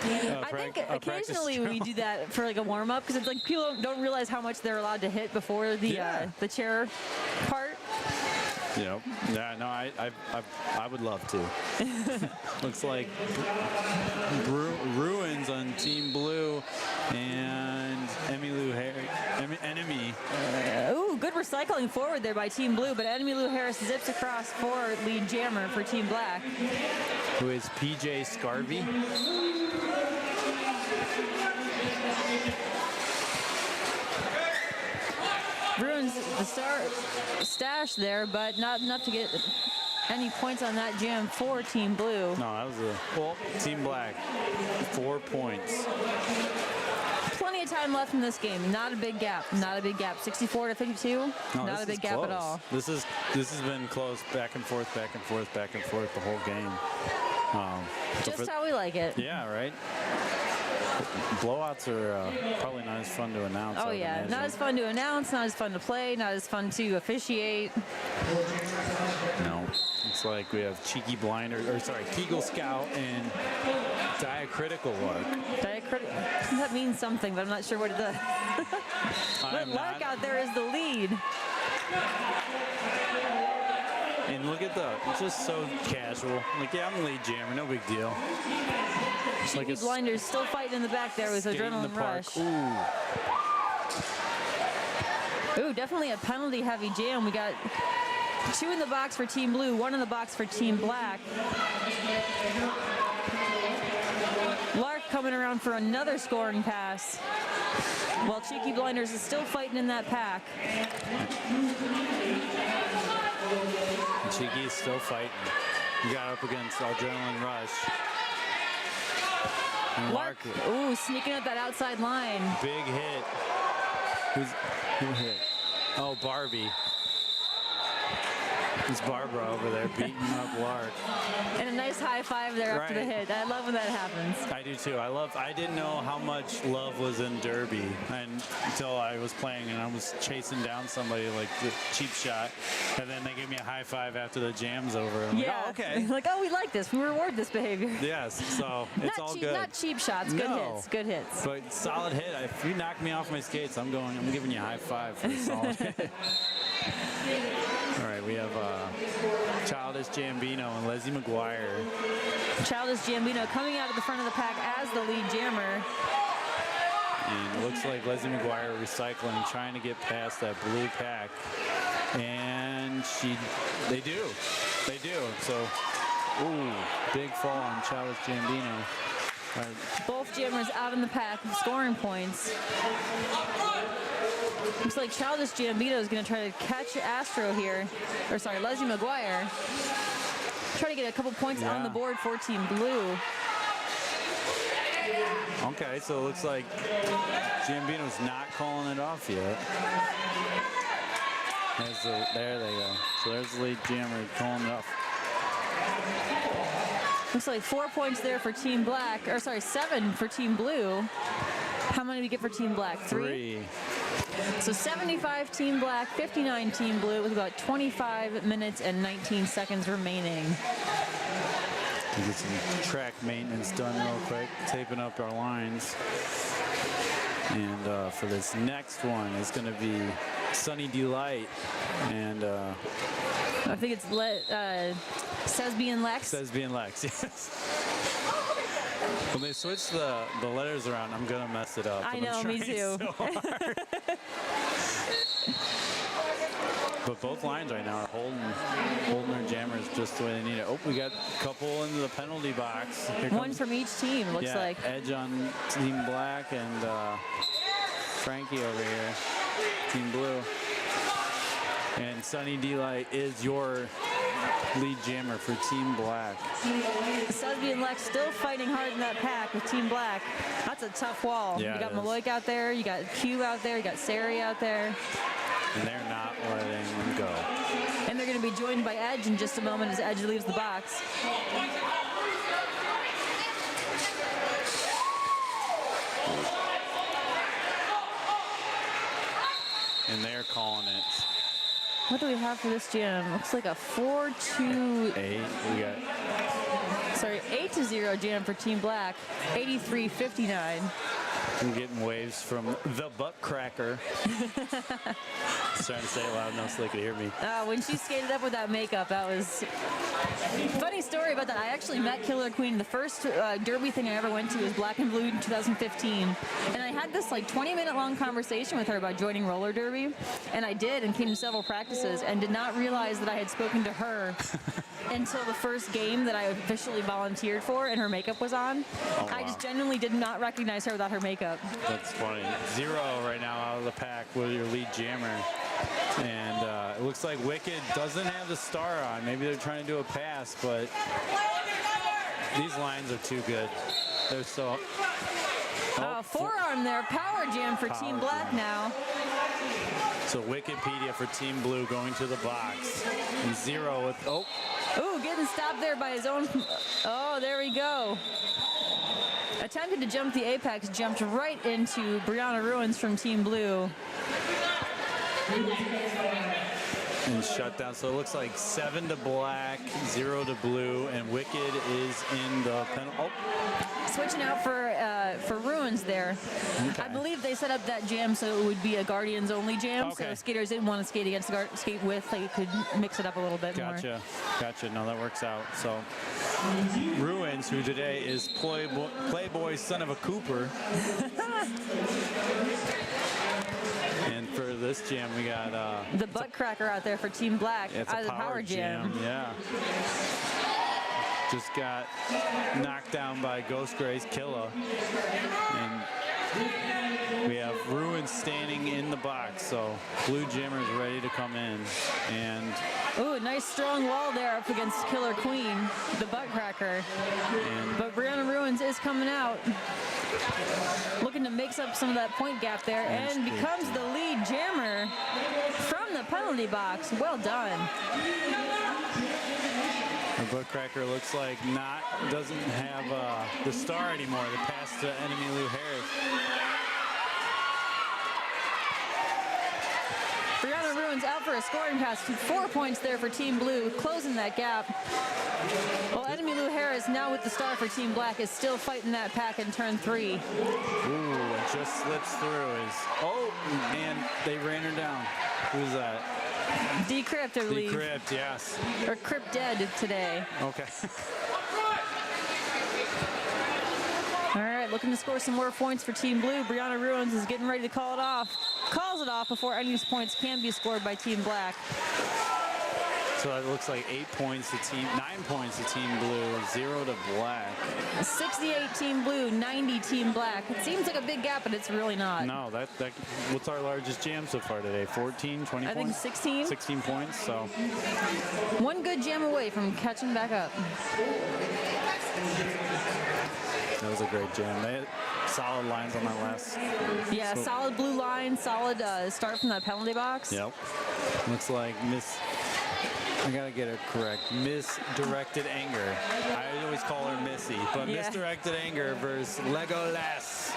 I think occasionally we do that for like a warm up because it's like people don't realize how much they're allowed to hit before the chair part. Yep. Yeah, no, I would love to. Looks like Ruins on Team Blue and Enemy. Ooh, good recycling forward there by Team Blue, but Enemy Lou Harris zips across for lead jammer for Team Black. Who is PJ Scarvey. Ruins the stash there, but not enough to get any points on that jam for Team Blue. No, that was Team Black. 4 points. Plenty of time left in this game. Not a big gap. 64 to 52. No, not a big gap close. at all. This has been close, back and forth the whole game. Just how we like it. Yeah, right. Blowouts are probably not as fun to announce. Oh yeah, not as fun to announce, not as fun to play, not as fun to officiate. No, it's like we have Cheeky Blinder, Kegel Scout and Diacritical Lark. That means something, but I'm not sure what it does. But Lark out there is the lead. And look at it's just so casual. Like, yeah, I'm lead jammer, no big deal. It's Cheeky Blinders still fighting in the back there with Adrenaline Rush. Ooh, definitely a penalty heavy jam. We got 2 in the box for Team Blue, 1 in the box for Team Black. Lark coming around for another scoring pass, while Cheeky Blinders is still fighting in that pack. Cheeky is still fighting. We got up against Adrenaline Rush. And Lark, ooh, sneaking up that outside line. Big hit. Who hit? Oh, Barbie. It's Barbara over there beating up Lark. And a nice high five there after the hit. I love when that happens. I do too. I didn't know how much love was in Derby until I was playing and I was chasing down somebody like the cheap shot, and then they gave me a high five after the jam's over. I'm like, oh, okay. Like, oh, we like this. We reward this behavior. Yes, so it's all good. Not cheap shots. Good hits. Good hits. But solid hit. If you knock me off my skates, I'm giving you a high five for a solid hit. All right, we have Childish Gambino and Leslie McGuire. Childish Gambino coming out of the front of the pack as the lead jammer. And it looks like Leslie McGuire recycling, trying to get past that blue pack. And they do. So, ooh, big fall on Childish Gambino. Both jammers out in the pack, scoring points. Looks like Childish Gambino is going to try to catch Leslie McGuire. Try to get a couple points on the board for Team Blue. Okay, so it looks like Gambino's not calling it off yet. There they go. So there's the lead jammer calling it off. Looks like 4 points there for Team Black, 7 for Team Blue. How many do we get for Team Black? 3? So 75 Team Black, 59 Team Blue with about 25 minutes and 19 seconds remaining. We get some track maintenance done real quick, taping up our lines. And for this next one, it's going to be Sunny Delight. And I think it's Sesby and Lex. Sesby and Lex, yes. When they switch the letters around, I'm going to mess it up. I know, me too. So hard. but both lines right now are holding their jammers just the way they need it. Oh, we got a couple into the penalty box. Here One comes, from each team, looks yeah, like. Edge on Team Black and Frankie over here, Team Blue. And Sunny Delight is your lead jammer for Team Black. Sudby and Lex still fighting hard in that pack with Team Black. That's a tough wall. Yeah, You got it is. Maloik out there, you got Q out there, you got Sari out there. And they're not letting them go. And they're going to be joined by Edge in just a moment as Edge leaves the box. And they're calling it. What do we have for this jam? Looks like a 4-2, 8. We got 8-0 jam for Team Black. 83-59. I'm getting waves from the butt cracker. Starting to say it loud enough so they could hear me. When she skated up with that makeup, that was funny story about that. I actually met Killer Queen. The first derby thing I ever went to was Black and Blue in 2015, and I had this like 20-minute long conversation with her about joining roller derby, and I did, and came to several practices, and did not realize that I had spoken to her until the first game that I officially volunteered for, and her makeup was on. Oh, I wow. just genuinely did not recognize her without her makeup. That's funny. 0 right now out of the pack with your lead jammer. And it looks like Wicked doesn't have the star on. Maybe they're trying to do a pass, but these lines are too good. They're so... Forearm there, power jam for Team Power Black jam. now. So Wikipedia for Team Blue going to the box. And 0 with... Oh, Ooh, getting stopped there by his own. Oh, there we go. Attempted to jump the apex, jumped right into Brianna Ruins from Team Blue. and shut down. So it looks like 7 to Black, 0 to Blue, and Wicked is in the penalty. Oh, Switching out for Ruins there. Okay. I believe they set up that jam so it would be a Guardians only jam. Okay. So skaters didn't want to skate against skate with. They could mix it up a little bit more. Gotcha. No, that works out. So Ruins, who today is Playboy son of a Cooper. And for this jam, we got The butt cracker out there for Team Black. it's out a of the power jam. Yeah. Just got knocked down by Ghost Gray's Killa. And we have Ruins standing in the box, so Blue Jammer's ready to come in. And Ooh, nice strong wall there up against Killer Queen, the butt cracker. But Brianna Ruins is coming out, looking to mix up some of that point gap there, and becomes the lead jammer from the penalty box. Well done. the Buttcracker looks like doesn't have the star anymore. The pass to enemy Lou Harris. Brianna Ruins out for a scoring pass. 4 points there for Team Blue, closing that gap. Well, enemy Lou Harris, now with the star for Team Black, is still fighting that pack in turn 3. Ooh, it just slips through. And they ran her down. Who's that? Decrypt, I believe. Decrypt, yes. Or Crypt dead today. Okay. All right, looking to score some more points for Team Blue. Brianna Ruins is getting ready to call it off. Calls it off before any points can be scored by Team Black. So it looks like 9 points to Team Blue, 0 to Black. 68 Team Blue, 90 Team Black. It seems like a big gap, but it's really not. No, that what's our largest jam so far today? 14, 20 I think points? 16. 16 points, so. One good jam away from catching back up. That was a great jam. They had solid lines on that last. Yeah, solid blue line, solid start from that penalty box. Yep. Looks like I gotta get it correct. Misdirected Anger. I always call her Missy, but Yeah. Misdirected Anger versus Legolas.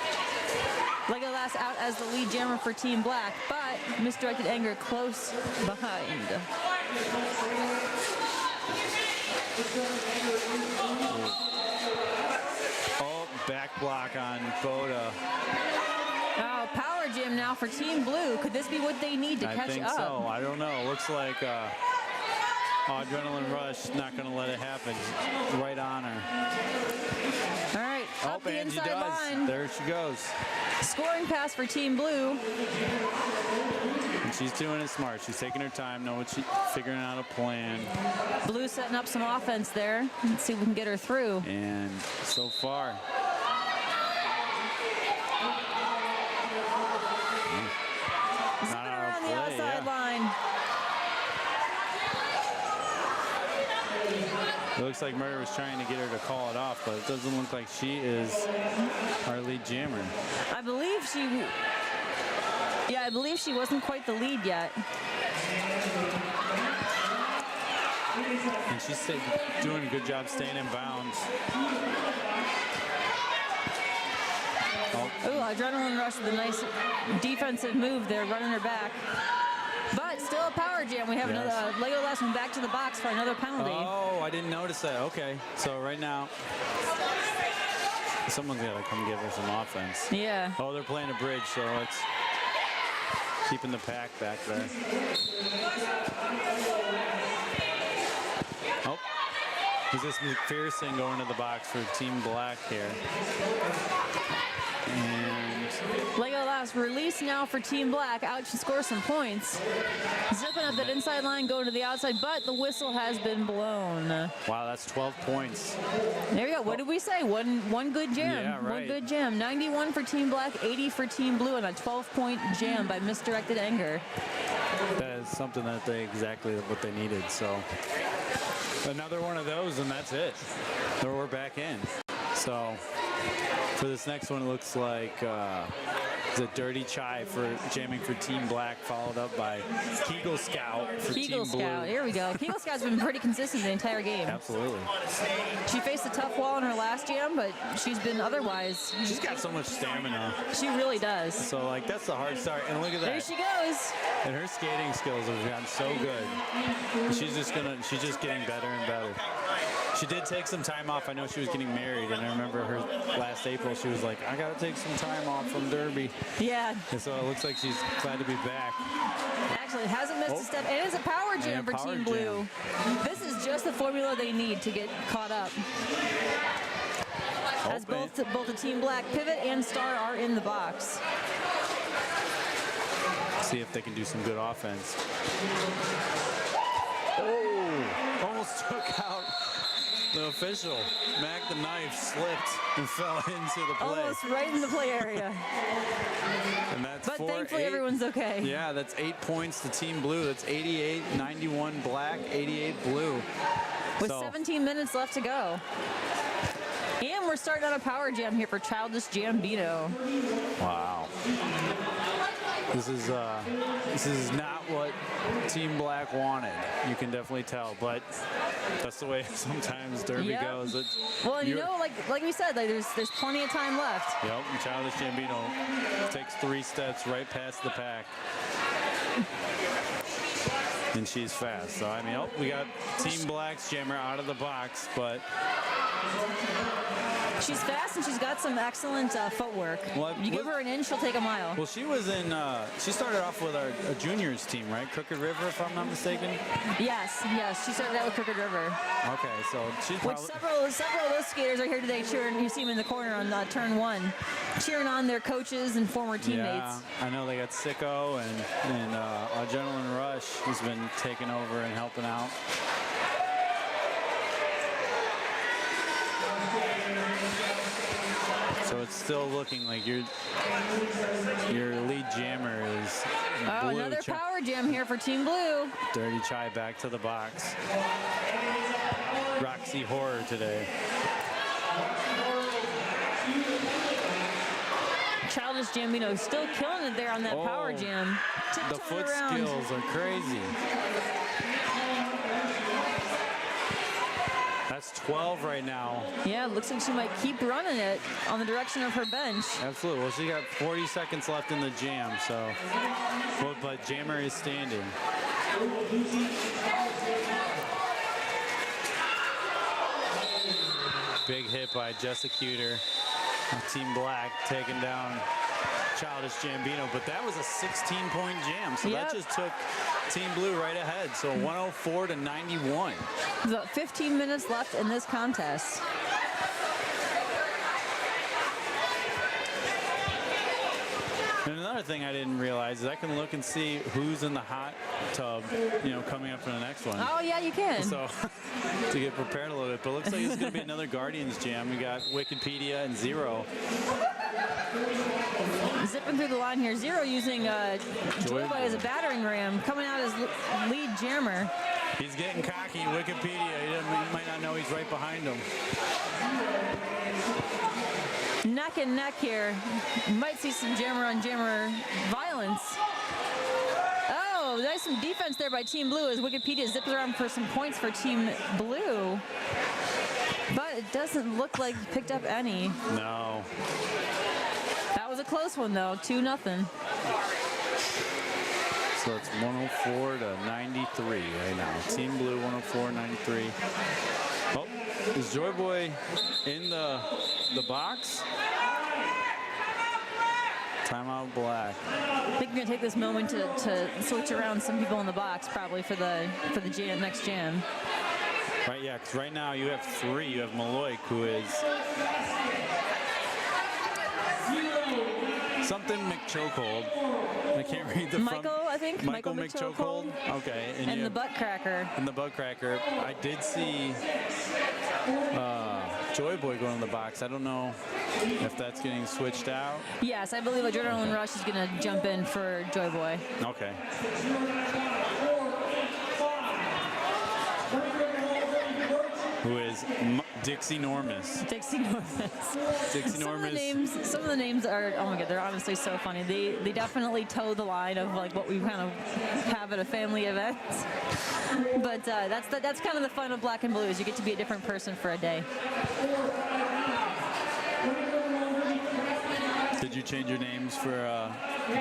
Legolas out as the lead jammer for Team Black, but Misdirected Anger close behind. Oh, back block on Boda. Oh, power jam now for Team Blue. Could this be what they need to I catch think up? so. I don't know. Looks like Adrenaline Rush not going to let it happen. Right on her. All right, up the Angie inside does. line. There she goes. Scoring pass for Team Blue. And she's doing it smart. She's taking her time, figuring out a plan. Blue setting up some offense there. Let's see if we can get her through. And so far, Zipping not out around of the play, outside yeah. line. It looks like Murray was trying to get her to call it off, but it doesn't look like she is our lead jammer. I believe she wasn't quite the lead yet. And she's doing a good job staying in bounds. Oh, Ooh, Adrenaline Rush with a nice defensive move there, running her back. But still a power jam. We have Yes. another Legolas one back to the box for another penalty. oh, I didn't notice that. Okay, so right now, someone's got to come give her some offense. Yeah. Oh, they're playing a bridge, so it's keeping the pack back there. Oh, is this McPherson going to the box for Team Black here? And Legolas release now for Team Black. Out to score some points. Zipping up that inside line, going to the outside, but the whistle has been blown. wow, that's 12 points. There we go. What did we say? One good jam. Yeah, One right. good jam. 91 for Team Black, 80 for Team Blue, and a 12-point jam by misdirected anger. That is something that exactly what they needed. So another one of those, and that's it. Then we're back in. So for this next one, it looks like it's a Dirty Chai for jamming for Team Black, followed up by Kegel Scout for Kegel Team Blue. Scout. Here we go. Kegel Scout's been pretty consistent the entire game. Absolutely. She faced a tough wall in her last jam, but she's been otherwise. She's got so much stamina. She really does. So like that's the hard start. And look at There that. she goes. And her skating skills have gotten so good. She's just getting better and better. She did take some time off. I know she was getting married, and I remember her last April. She was like, "I got to take some time off from Derby," Yeah. and so it looks like she's glad to be back. Actually, hasn't missed Oh. a step. It is a power jam And for power Team Blue. This is just the formula they need to get caught up. As Oh, both the Team Black pivot and star are in the box. see if they can do some good offense. Oh, almost took out the official. Mac the knife slipped and fell into the play. Almost right in the play area. And that's But 4-8. thankfully everyone's okay. Yeah, that's 8 points to Team Blue. That's 88, 91 Black, 88 Blue. With So, 17 minutes left to go. And we're starting on a power jam here for Childish Gambino. wow. This is not what Team Black wanted. You can definitely tell, but that's the way sometimes Derby Yep. goes. Well, and you know, like we said, like there's plenty of time left. Yep, and Childish Gambino takes 3 steps right past the pack. And she's fast. So, I mean, we got Team Black's jammer out of the box, but She's fast and she's got some excellent footwork. Well, You give her an inch, she'll take a mile. well, she was in, she started off with our juniors team, right? Crooked River, if I'm not mistaken. Yes. She started out with Crooked River. Okay, so she's Which probably, several of those skaters are here today cheering. You see them in the corner on turn 1, cheering on their coaches and former teammates. yeah, I know they got Sicko and Adrenaline Rush who's been taking over and helping out. So it's still looking like your lead jammer is Oh, Blue. another power jam here for Team Blue. Dirty Chai back to the box. Roxy Horror today. Childish Gambino still killing it there on that power Oh, jam. The Tiptoeing foot around. skills are crazy. That's 12 right now. Yeah, looks like she might keep running it on the direction of her bench. Absolutely. Well, she got 40 seconds left in the jam, so. But jammer is standing. Big hit by Jessicutor. Team Black taking down Childish Gambino, but that was a 16-point jam, so Yep. that just took Team Blue right ahead. So 104 to 91. About 15 minutes left in this contest. And another thing I didn't realize is I can look and see who's in the hot tub, coming up for the next one. Oh, yeah, you can. So to get prepared a little bit, but it looks like it's going to be another Guardians jam. We got Wikipedia and Zero. Zipping through the line here. Zero using Joy Boy as a battering ram, coming out as lead jammer. He's getting cocky. Wikipedia. He might not know he's right behind him. Neck and neck here. You might see some jammer on jammer violence. Oh, nice some defense there by Team Blue as Wikipedia zips around for some points for Team Blue. But it doesn't look like he picked up any. No. That was a close one though, 2-0. So it's 104 to 93 right now. Team Blue 104-93. Oh, is Joy Boy in the box? Timeout Black. I think we're gonna take this moment to switch around some people in the box probably for the jam, next jam. Right, yeah, because right now you have three. You have Maloik, who is something McChokehold. I can't read the Michael, I think. Michael McChokehold. McChokehold. Okay. And you the butt cracker. And the butt cracker. I did see Joy Boy going in the box. I don't know if that's getting switched out. Yes, I believe Adrenaline Rush is gonna jump in for Joy Boy. Okay. Who is Dixie Normus. Dixie Normus. Dixie Normus. Some of the names are, oh my god, they're honestly so funny. They definitely toe the line of like what we kind of have at a family event. But that's kind of the fun of Black and Blue is you get to be a different person for a day. Did you change your names for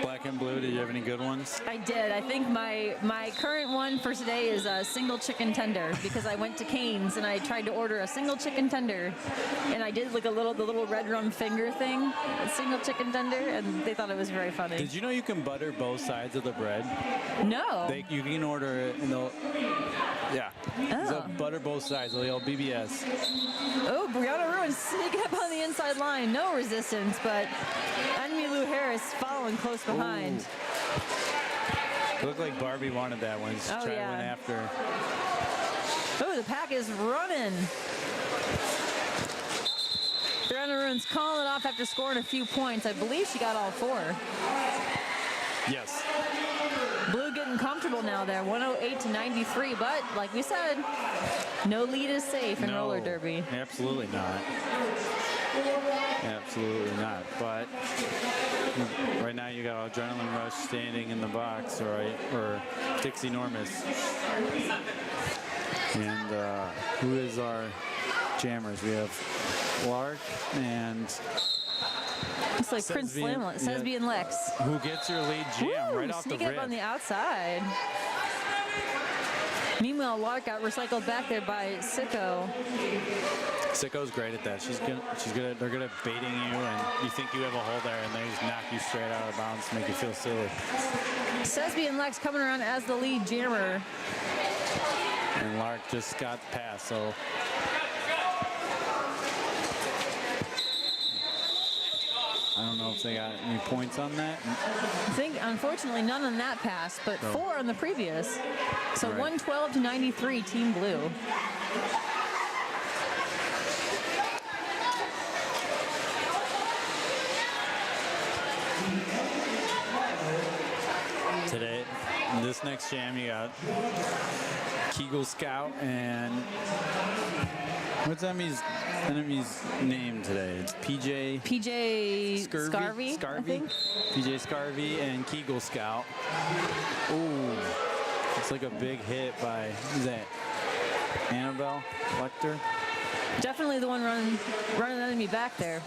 Black and Blue? Did you have any good ones? I did. I think my current one for today is a single chicken tender because I went to Cane's and I tried to order a single chicken tender and I did like the little red rum finger thing, a single chicken tender, and they thought it was very funny. Did you know you can butter both sides of the bread? No. You can order it and they'll, yeah. Oh. So butter both sides. They'll yell BBS. Oh, Brianna Ruin sneaking up on the inside line. No resistance, but Enemy Lou Harris following close behind. Ooh. It looked like Barbie wanted that one. She's trying to win after. Oh, the pack is running. Brianna Ruin's calling it off after scoring a few points. I believe she got all 4. Yes. Blue getting comfortable now there, 108 to 93, but like we said, no lead is safe in roller derby. Absolutely not. Absolutely not. But right now you got Adrenaline Rush standing in the box, right? Or Dixie Normus. And who is our jammers? We have Lark and it's like Prince Slamlet, Sesby and Lex. Who gets your lead jam right off the rip. Sneaking up on the outside. Meanwhile, Lark got recycled back there by Sicko. Sicko's great at that. They're good at baiting you, and you think you have a hole there, and they just knock you straight out of bounds to make you feel silly. Sesby and Lex coming around as the lead jammer. And Lark just got past, so. I don't know if they got any points on that. I think, unfortunately, none on that pass, but 4 on the previous. So right. 112 to 93, Team Blue. Today, in this next jam, you got Kegel Scout and what's enemy's name today? It's PJ Scarvy, I think. PJ Scarvy and Kegel Scout. Ooh, it's like a big hit by, who's that? Annabelle Lecter? Definitely the one running enemy back there.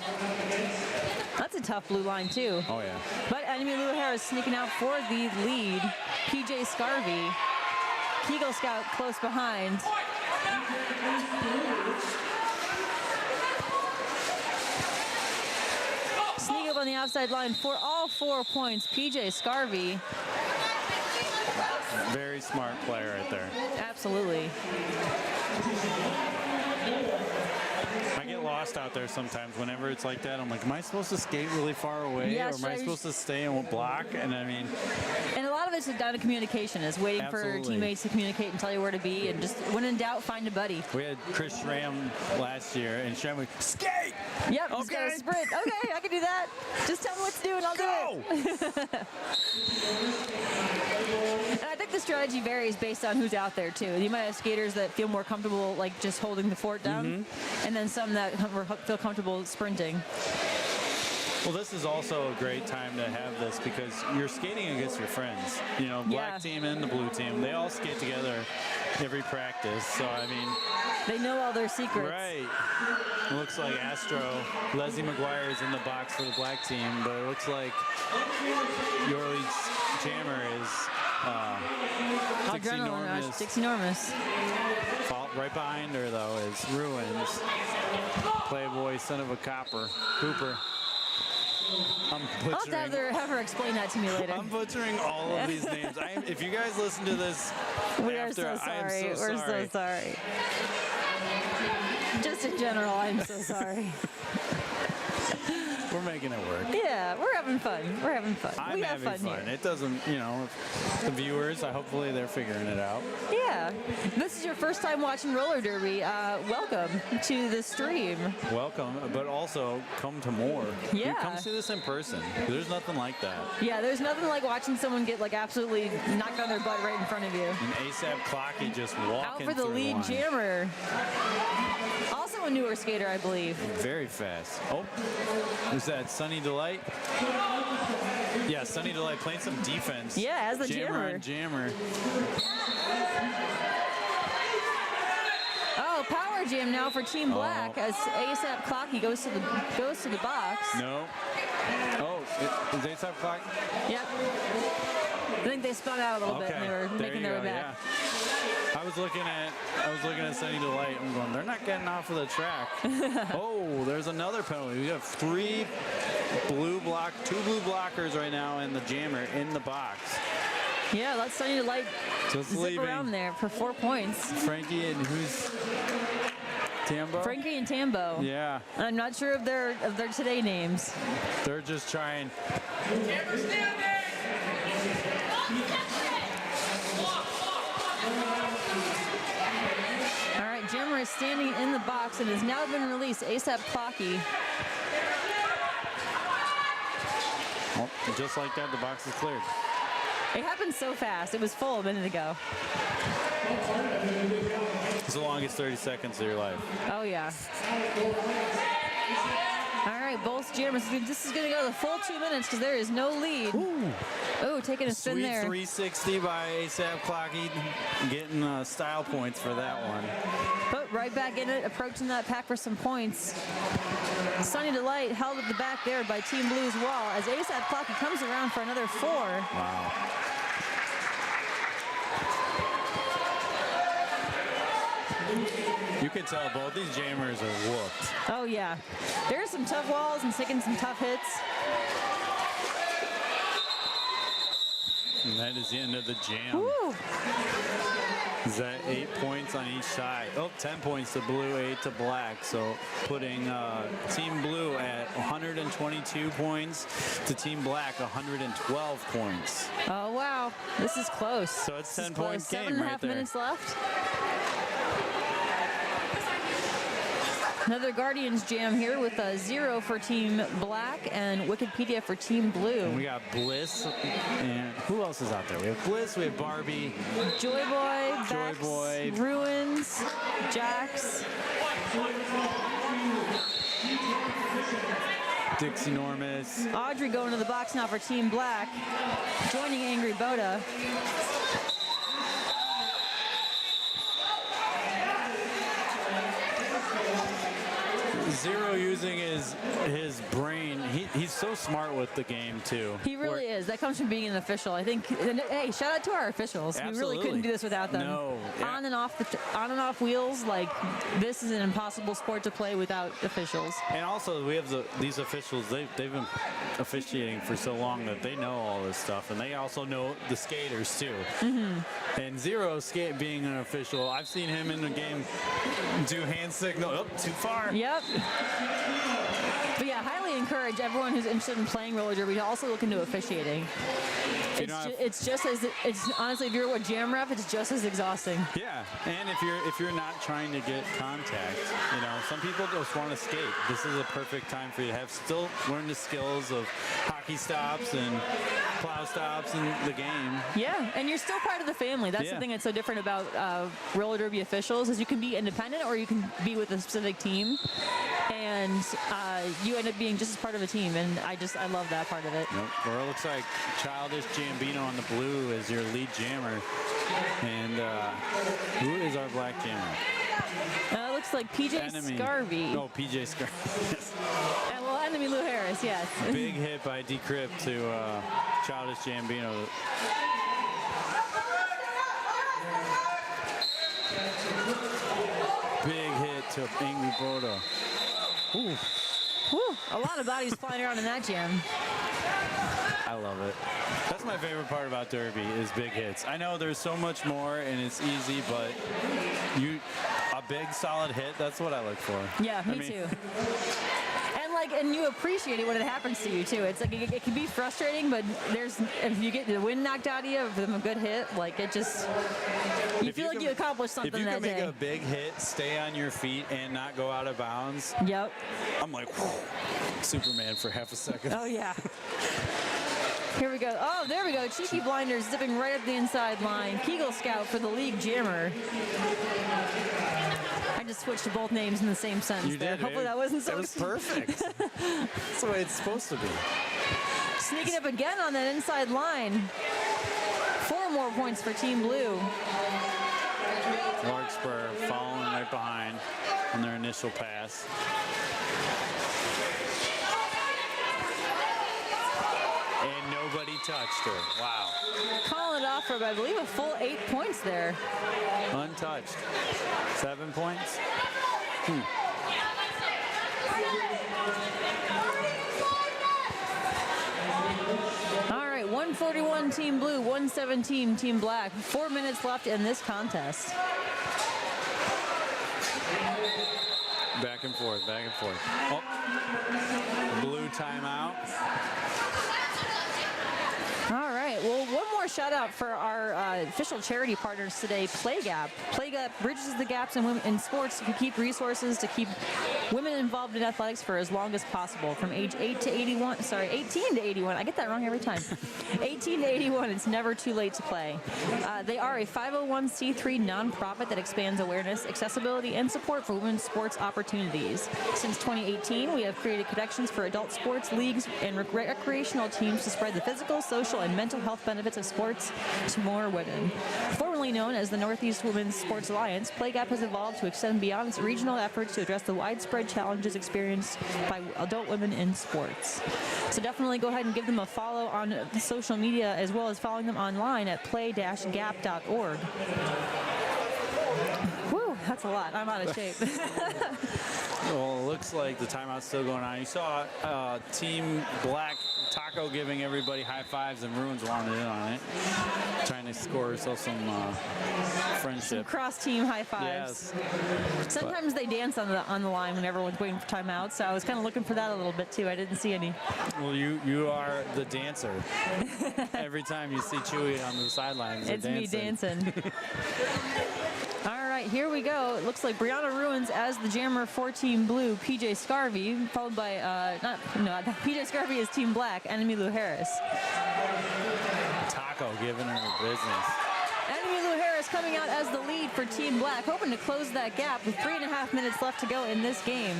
That's a tough blue line too. Oh yeah. But Enemy Lou Harris sneaking out for the lead. PJ Scarvy. Kegel Scout close behind. Sneak up on the outside line for all 4 points. PJ Scarvy. Very smart player right there. Absolutely. I get lost lost out there sometimes whenever it's like that. I'm like, am I supposed to skate really far away, Yeah, or am I should I supposed to stay and block? And I mean, And a lot of it's down to communication, is waiting Absolutely. for teammates to communicate and tell you where to be, and just when in doubt, find a buddy. we had Chris Schramm last year, and Schramm would skate. Yep, he's got Okay. a sprint. Okay, I can do that. Just tell me what to do and I'll do it. Go! And I think the strategy varies based on who's out there too. You might have skaters that feel more comfortable like just holding the fort down, Mm-hmm. and then some that feel comfortable sprinting. Well, this is also a great time to have this because you're skating against your friends. You know, black Yeah. team and the blue team, they all skate together every practice. So, I mean, They know all their secrets. right. It looks like Astro, Leslie McGuire is in the box for the black team, but it looks like Yorley's jammer is Dixie Adrenaline rush, Normus. Dixie Normus. Right behind her, though, is Ruins. Playboy, son of a Cooper. I'm I'll have to have her explain that to me later. I'm butchering all of these names. If you guys listen to this We are after, so I am sorry. so We're sorry. so sorry. Just in general, I'm so sorry. We're making it work. Yeah, we're having fun. We're having fun. I'm we have having fun fun. here. It doesn't, the viewers, hopefully they're figuring it out. Yeah. This is your first time watching roller derby. Welcome to the stream. Welcome, but also come to more. Yeah. Come see this in person. There's nothing like that. Yeah, there's nothing like watching someone get like absolutely knocked on their butt right in front of you. And ASAP Clocky just Out walking for the through lead one. jammer. Also a newer skater, I believe. Very fast. Oh, is that Sunny Delight? Yeah, Sunny Delight playing some defense. Yeah, as the jammer. and jammer. Oh, power jam now for Team Black Oh. as ASAP Clocky goes to the box. No. Oh, is ASAP Clock? Yep. I think they spun out a little bit and they were there making you their go, way back. yeah. I was looking at Sunny Delight. I'm going, they're not getting off of the track. Oh, there's another penalty. We have two blue blockers right now, and the jammer in the box. Yeah, let's Sunny Delight Just zip leaving. around there for 4 points. Frankie and who's Tambo? Frankie and Tambo. Yeah, I'm not sure of their today names. they're just trying. All right, Jammer is standing in the box and has now been released. ASAP Clocky. Oh, just like that, the box is cleared. It happened so fast. It was full a minute ago. It's the longest 30 seconds of your life. Oh, yeah. All right, both jammers. This is going to go the full 2 minutes because there is no lead. Oh, taking a spin Sweet there. 360 by ASAP Clocky, getting style points for that one. But right back in it, approaching that pack for some points. Sunny Delight held at the back there by Team Blue's wall as ASAP Clocky comes around for another 4. Wow. You can tell both these jammers are whooped. Oh, yeah. There's some tough walls and taking some tough hits. And that is the end of the jam. Woo. Is that 8 points on each side? Oh, 10 points to blue, 8 to black. So putting Team Blue at 122 points to Team Black 112 points. Oh, wow. This is close. So it's This is 10-point close. game 7.5 right there. minutes left. Another Guardians jam here with a 0 for Team Black and Wikipedia for Team Blue. And we got Bliss, and who else is out there? We have Bliss, we have Barbie, Joy Boy, Bex, Boy. Ruins, Jax. Dixie Normus. Audrey going to the box now for Team Black, joining Angry Boda. Zero using his brain. He's so smart with the game too. He really is. That comes from being an official. I think. And, hey, shout out to our officials. We really Absolutely. couldn't do this without them. No, yeah. On and off wheels. Like this is an impossible sport to play without officials. And also, we have these officials. They've been officiating for so long that they know all this stuff, and they also know the skaters too. Mm-hmm. And Zero being an official, I've seen him in the game do hand signal. Oh, too far. Yep. But yeah, highly encourage everyone who's interested in playing roller derby to also look into officiating. you don't have- It's just as it's honestly, if you're a jam ref, it's just as exhausting. Yeah, and if you're not trying to get contact, some people just want to skate. This is a perfect time for you to still learn the skills of hockey stops and plow stops in the game. Yeah, and you're still part of the family. That's the Yeah. thing that's so different about roller derby officials is you can be independent or you can be with a specific team, and you end up being just as part of a team. And I love that part of it. Nope. Well, it looks like Childish Gambino on the blue is your lead jammer, and who is our black jammer? It looks like PJ Enemy. Scarvey. Oh, PJ Scarvey. Well, enemy Lou Harris, yes. Big hit by Decrypt to Childish Gambino. Big hit to Angry Bodo. Ooh, Whew, a lot of bodies flying around in that jam. I love it. That's my favorite part about Derby is big hits. I know there's so much more and it's easy, but a big solid hit, that's what I look for. Yeah, me too. And you appreciate it when it happens to you too. It's like it can be frustrating, but if you get the wind knocked out of you from a good hit, like it just you feel like you accomplished something If you that can make day. a big hit, stay on your feet, and not go out of bounds, Yep. I'm like, whew, Superman for half a second. Oh yeah. Here we go. Oh, there we go. Cheeky Blinders zipping right up the inside line. Kegel Scout for the league jammer. I just switched to both names in the same sentence You there. did. Hopefully that wasn't so. It was perfect. That's the way it's supposed to be. Sneaking up again on that inside line. 4 more points for Team Blue. Larkspur following right behind on their initial pass. And nobody touched her. Wow. Calling it off for, I believe, a full 8 points there. Untouched. 7 points. All right, 141 Team Blue, 117 Team Black. 4 minutes left in this contest. Back and forth, back and forth. Oh. Blue timeout. All right, well, one more shout out for our official charity partners today, PlayGap. PlayGap bridges the gaps in sports to keep resources to keep women involved in athletics for as long as possible, from age 18 to 81. I get that wrong every time. 18 to 81, it's never too late to play. They are a 501c3 nonprofit that expands awareness, accessibility, and support for women's sports opportunities. Since 2018, we have created connections for adult sports leagues and recreational teams to spread the physical, social, and mental health benefits of sports to more women. Formerly known as the Northeast Women's Sports Alliance, PlayGap has evolved to extend beyond its regional efforts to address the widespread challenges experienced by adult women in sports. So definitely go ahead and give them a follow on social media, as well as following them online at play-gap.org. Whew, that's a lot. I'm out of shape. Well, it looks like the timeout's still going on. You saw Team Black Taco giving everybody high fives, and Ruins wanted in on it, trying to score herself some friendship. Cross-team high fives. Yes. Sometimes they dance on the line when everyone's waiting for timeout, so I was kind of looking for that a little bit too. I didn't see any. Well, you are the dancer. Every time you see Chewy on the sidelines, It's me dancing. All right, here we go. It looks like Brianna Ruins as the jammer for Team Blue, PJ Scarvey, followed by, PJ Scarvey is Team Black, Enemy Lou Harris. Taco giving her the business. Enemy Lou Harris coming out as the lead for Team Black, hoping to close that gap with 3.5 minutes left to go in this game.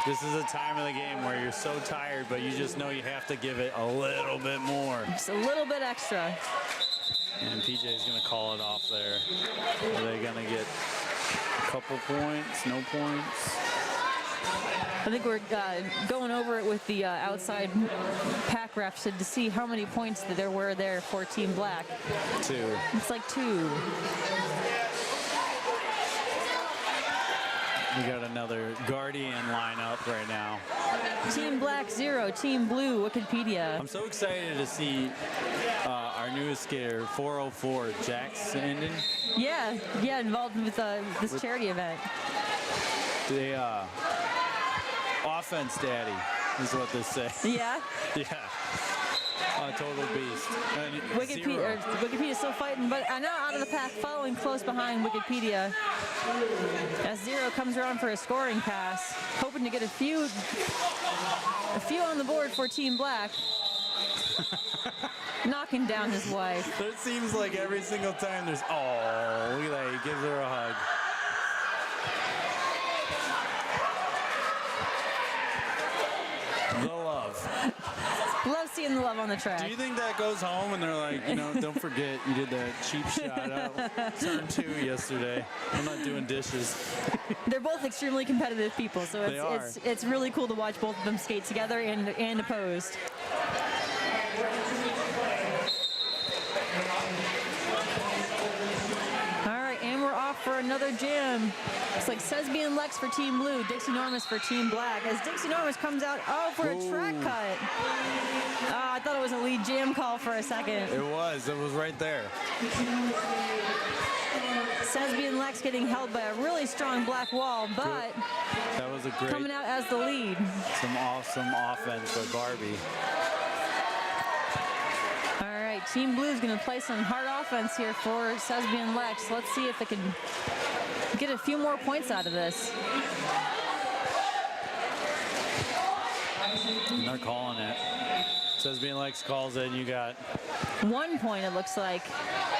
This is a time of the game where you're so tired, but you just know you have to give it a little bit more. Just a little bit extra. And PJ is going to call it off there. Are they going to get a couple points? No points? I think we're going over it with the outside pack refs to see how many points that there were there for Team Black. 2. It's like 2. We got another Guardian lineup right now. Team Black 0, Team Blue, Wikipedia. I'm so excited to see our newest skater, 404, Jax Sandin. Yeah, involved with this charity event. They offense daddy is what they say. Yeah. Yeah. A total beast. And Zero. Wikipedia is still fighting, but now out of the pack, following close behind Wikipedia. As Zero comes around for a scoring pass, hoping to get a few on the board for Team Black. Knocking down his wife. It seems like every single time there's, oh, look at that, he gives her a hug. The love. Love seeing the love on the track. Do you think that goes home and they're like, don't forget you did that cheap shot out turn 2 yesterday. I'm not doing dishes. They're both extremely competitive people, so They are. it's really cool to watch both of them skate together and opposed. All right, and we're off for another jam. It's like Sesby and Lex for Team Blue, Dixie Normus for Team Black. As Dixie Normus comes out, for a track cut. I thought it was a lead jam call for a second. It was right there. Sesby and Lex getting held by a really strong black wall, but That was a great, coming out as the lead. some awesome offense by Barbie. All right, Team Blue is going to play some hard offense here for Sesby and Lex. Let's see if they can get a few more points out of this. And they're calling it. Sesby and Lex calls it, and you got, 1 point, it looks like.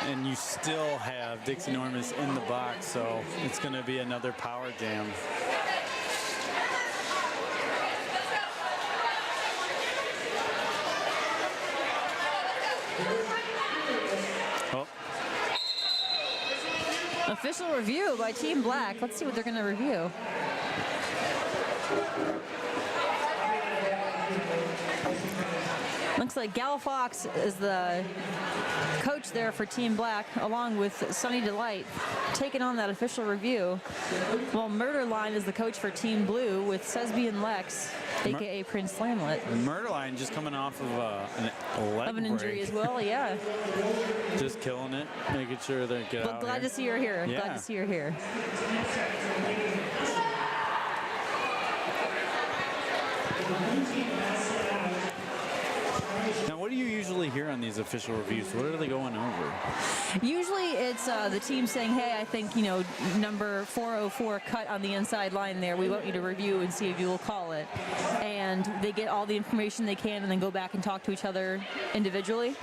and you still have Dixie Normus in the box, so it's going to be another power jam. Oh, Official review by Team Black. Let's see what they're going to review. Looks like Gal Fox is the coach there for Team Black, along with Sunny Delight, taking on that official review. While Murder Line is the coach for Team Blue, with Sesby and Lex, a.k.a. Prince Slamlet. Murderline just coming off of a leg Of an injury break. as well, yeah. Just killing it, making sure they get But out glad here. to see her here. Yeah. Glad to see her here. Now, what do you usually hear on these official reviews? What are they going over? Usually it's the team saying, hey, I think, number 404 cut on the inside line there. We want you to review and see if you will call it. And they get all the information they can and then go back and talk to each other individually.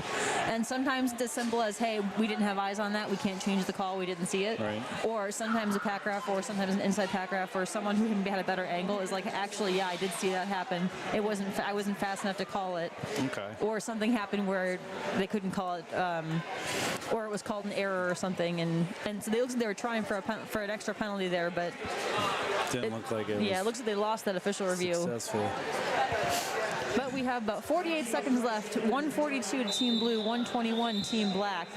And sometimes it's as simple as, hey, we didn't have eyes on that. We can't change the call. We didn't see it. Right. Or sometimes a pack ref or sometimes an inside pack ref or someone who had a better angle is like, actually, yeah, I did see that happen. I wasn't fast enough to call it. Okay. Or something happened where they couldn't call it, or it was called an error or something, and so they looked like they were trying for an extra penalty there, but Didn't look like it was yeah, it looks like they lost that official review. successful. But we have about 48 seconds left. 142 to Team Blue, 121 Team Black.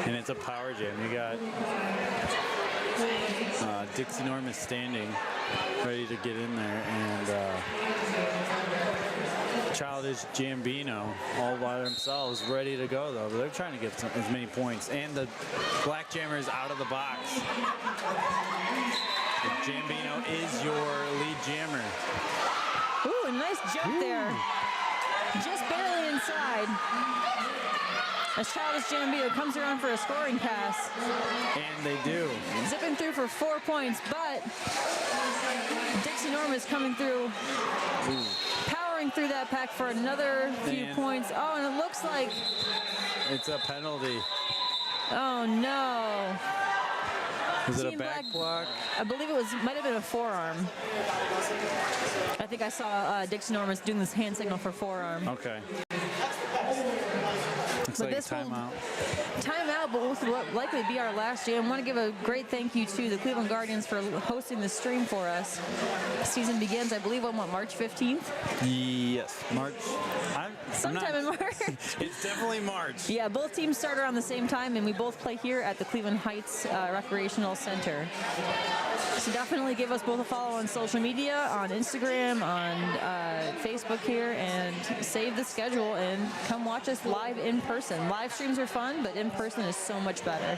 And it's a power jam. You got Dixie Normus standing, ready to get in there, and Childish Gambino all by themselves, ready to go though. But they're trying to get as many points. And the Black Jammer is out of the box. Gambino is your lead jammer. Ooh, a nice jump there. Just barely inside. As Childish Gambino comes around for a scoring pass. And they do. Zipping through for 4 points, but Dixie Normus coming through, powering through that pack for another few And- points. Oh, and it looks like, It's a penalty. oh no. Was it a Team back Black- block? I believe might have been a forearm. I think I saw Dixie Normus doing this hand signal for forearm. Okay. Looks But like a this will- timeout. Timeout, but will likely be our last jam. I want to give a great thank you to the Cleveland Guardians for hosting this stream for us. Season begins, I believe, on March 15th? Yes, March. Sometime in March. It's definitely March. Yeah, both teams start around the same time, and we both play here at the Cleveland Heights Recreational Center. So definitely give us both a follow on social media, on Instagram, on Facebook here, and save the schedule and come watch us live in person. Live streams are fun, but in person is so much better.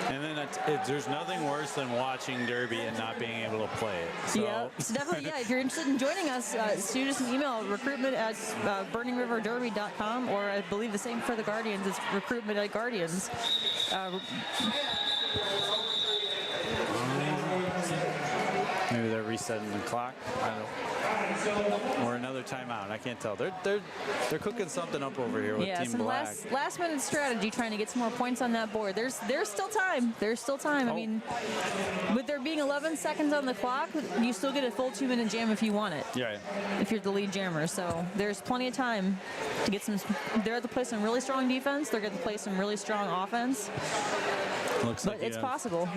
And then there's nothing worse than watching Derby and not being able to play it. So, Yeah, so definitely, yeah, if you're interested in joining us, shoot us an email, recruitment@burningriverderby.com, or I believe the same for the Guardians, it's recruitment@Guardians. Maybe they're resetting the clock. I don't. Or another timeout. I can't tell. They're cooking something up over here with Yeah, Team some Black. last minute strategy trying to get some more points on that board. There's still time. There's still time. I Oh. mean, with there being 11 seconds on the clock, you still get a full 2-minute jam if you want it. Yeah. If you're the lead jammer. So there's plenty of time to get some. They're at the play some really strong defense. They're going to play some really strong offense. Looks But like it's possible.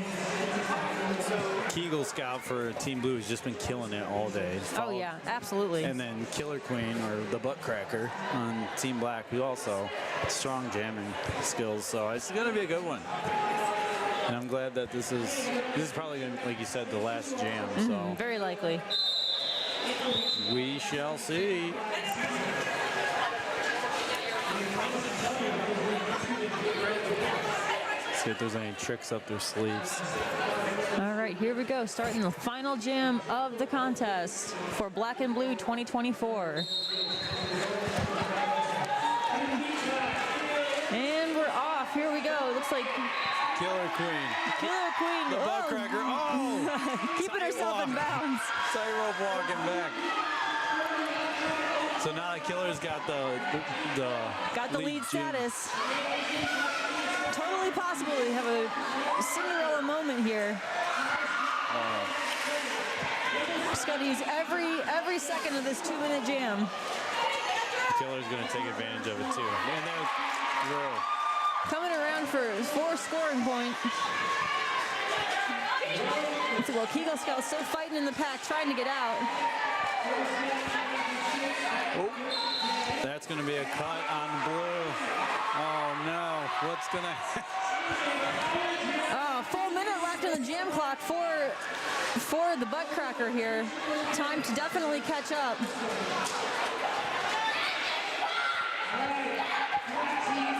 Kegel Scout for Team Blue has just been killing it all day. Oh yeah, absolutely. And then Killer Queen, or the Butt Cracker, on Team Black, who also strong jamming skills. So it's going to be a good one. And I'm glad that this is probably going to, like you said, the last jam. So Very likely. we shall see. See if there's any tricks up their sleeves. All right, here we go. Starting the final jam of the contest for Black and Blue 2024. And we're off. Here we go. Looks like Killer Queen. Killer Queen. The Butt Cracker. Oh! Keeping herself in bounds. Tightrope walking back. So now the Killer's got the Lead jam. status. Totally possible we have a Cinderella moment here. Just got to use every second of this 2-minute jam. Killer's going to take advantage of it too. And there's Drew. Coming around for his 4th scoring point. Well, Kegel Scout still fighting in the pack, trying to get out. Oh, that's going to be a cut on Blue. Oh no, what's going to Full minute left on the jam clock for the Butt Cracker here. Time to definitely catch up.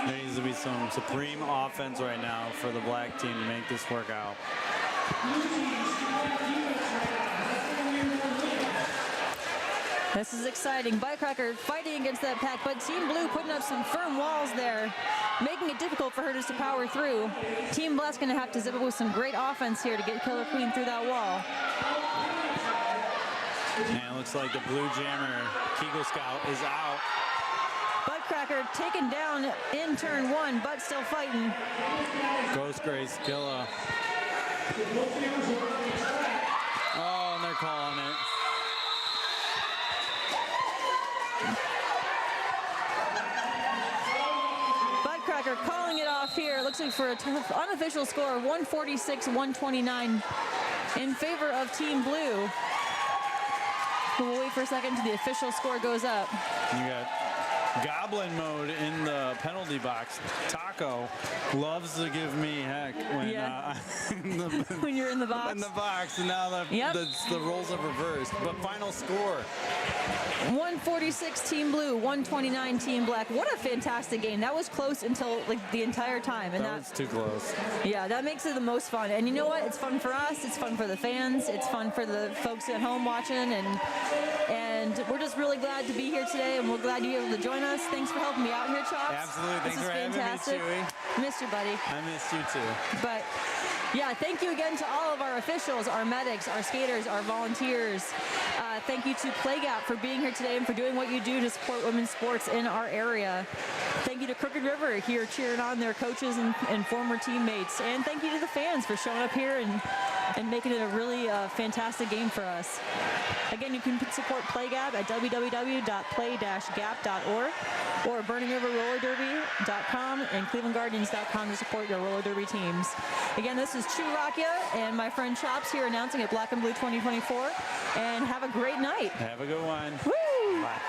There needs to be some supreme offense right now for the Black team to make this work out. This is exciting. Butt Cracker fighting against that pack, but Team Blue putting up some firm walls there, making it difficult for her just to power through. Team Black's going to have to zip it with some great offense here to get Killer Queen through that wall. And it looks like the Blue jammer, Kegel Scout, is out. Butt Cracker taken down in turn 1, but still fighting. Ghost Grace Killa. Oh, and they're calling it. Butt Cracker calling it off here. Looks like for an unofficial score, 146-129 in favor of Team Blue. We'll wait for a second until the official score goes up. You got Goblin mode in the penalty box. Taco loves to give me heck when Yeah. the, When you're in the box. in the box, and now the roles have reversed. But final score. 146 Team Blue, 129 Team Black. What a fantastic game. That was close until like the entire time. And That was too close. yeah, that makes it the most fun. And you know what? It's fun for us. It's fun for the fans. It's fun for the folks at home watching. And we're just really glad to be here today. And we're glad you were able to join us. Thanks for helping me out here, Chops. Absolutely. This Thanks is for having me, fantastic. Chewy. Missed you, buddy. I missed you too. But yeah, thank you again to all of our officials, our medics, our skaters, our volunteers. Thank you to PlayGap for being here today and for doing what you do to support women's sports in our area. Thank you to Crooked River here cheering on their coaches and former teammates. And thank you to the fans for showing up here and making it a really fantastic game for us. Again, you can support PlayGap at www.play-gap.org or BurningRiverRollerDerby.com and ClevelandGuardians.com to support your roller derby teams. Again, this is Chu Rakia and my friend Chops here announcing at Black and Blue 2024. And have a great night. Have a good one. Woo! Bye.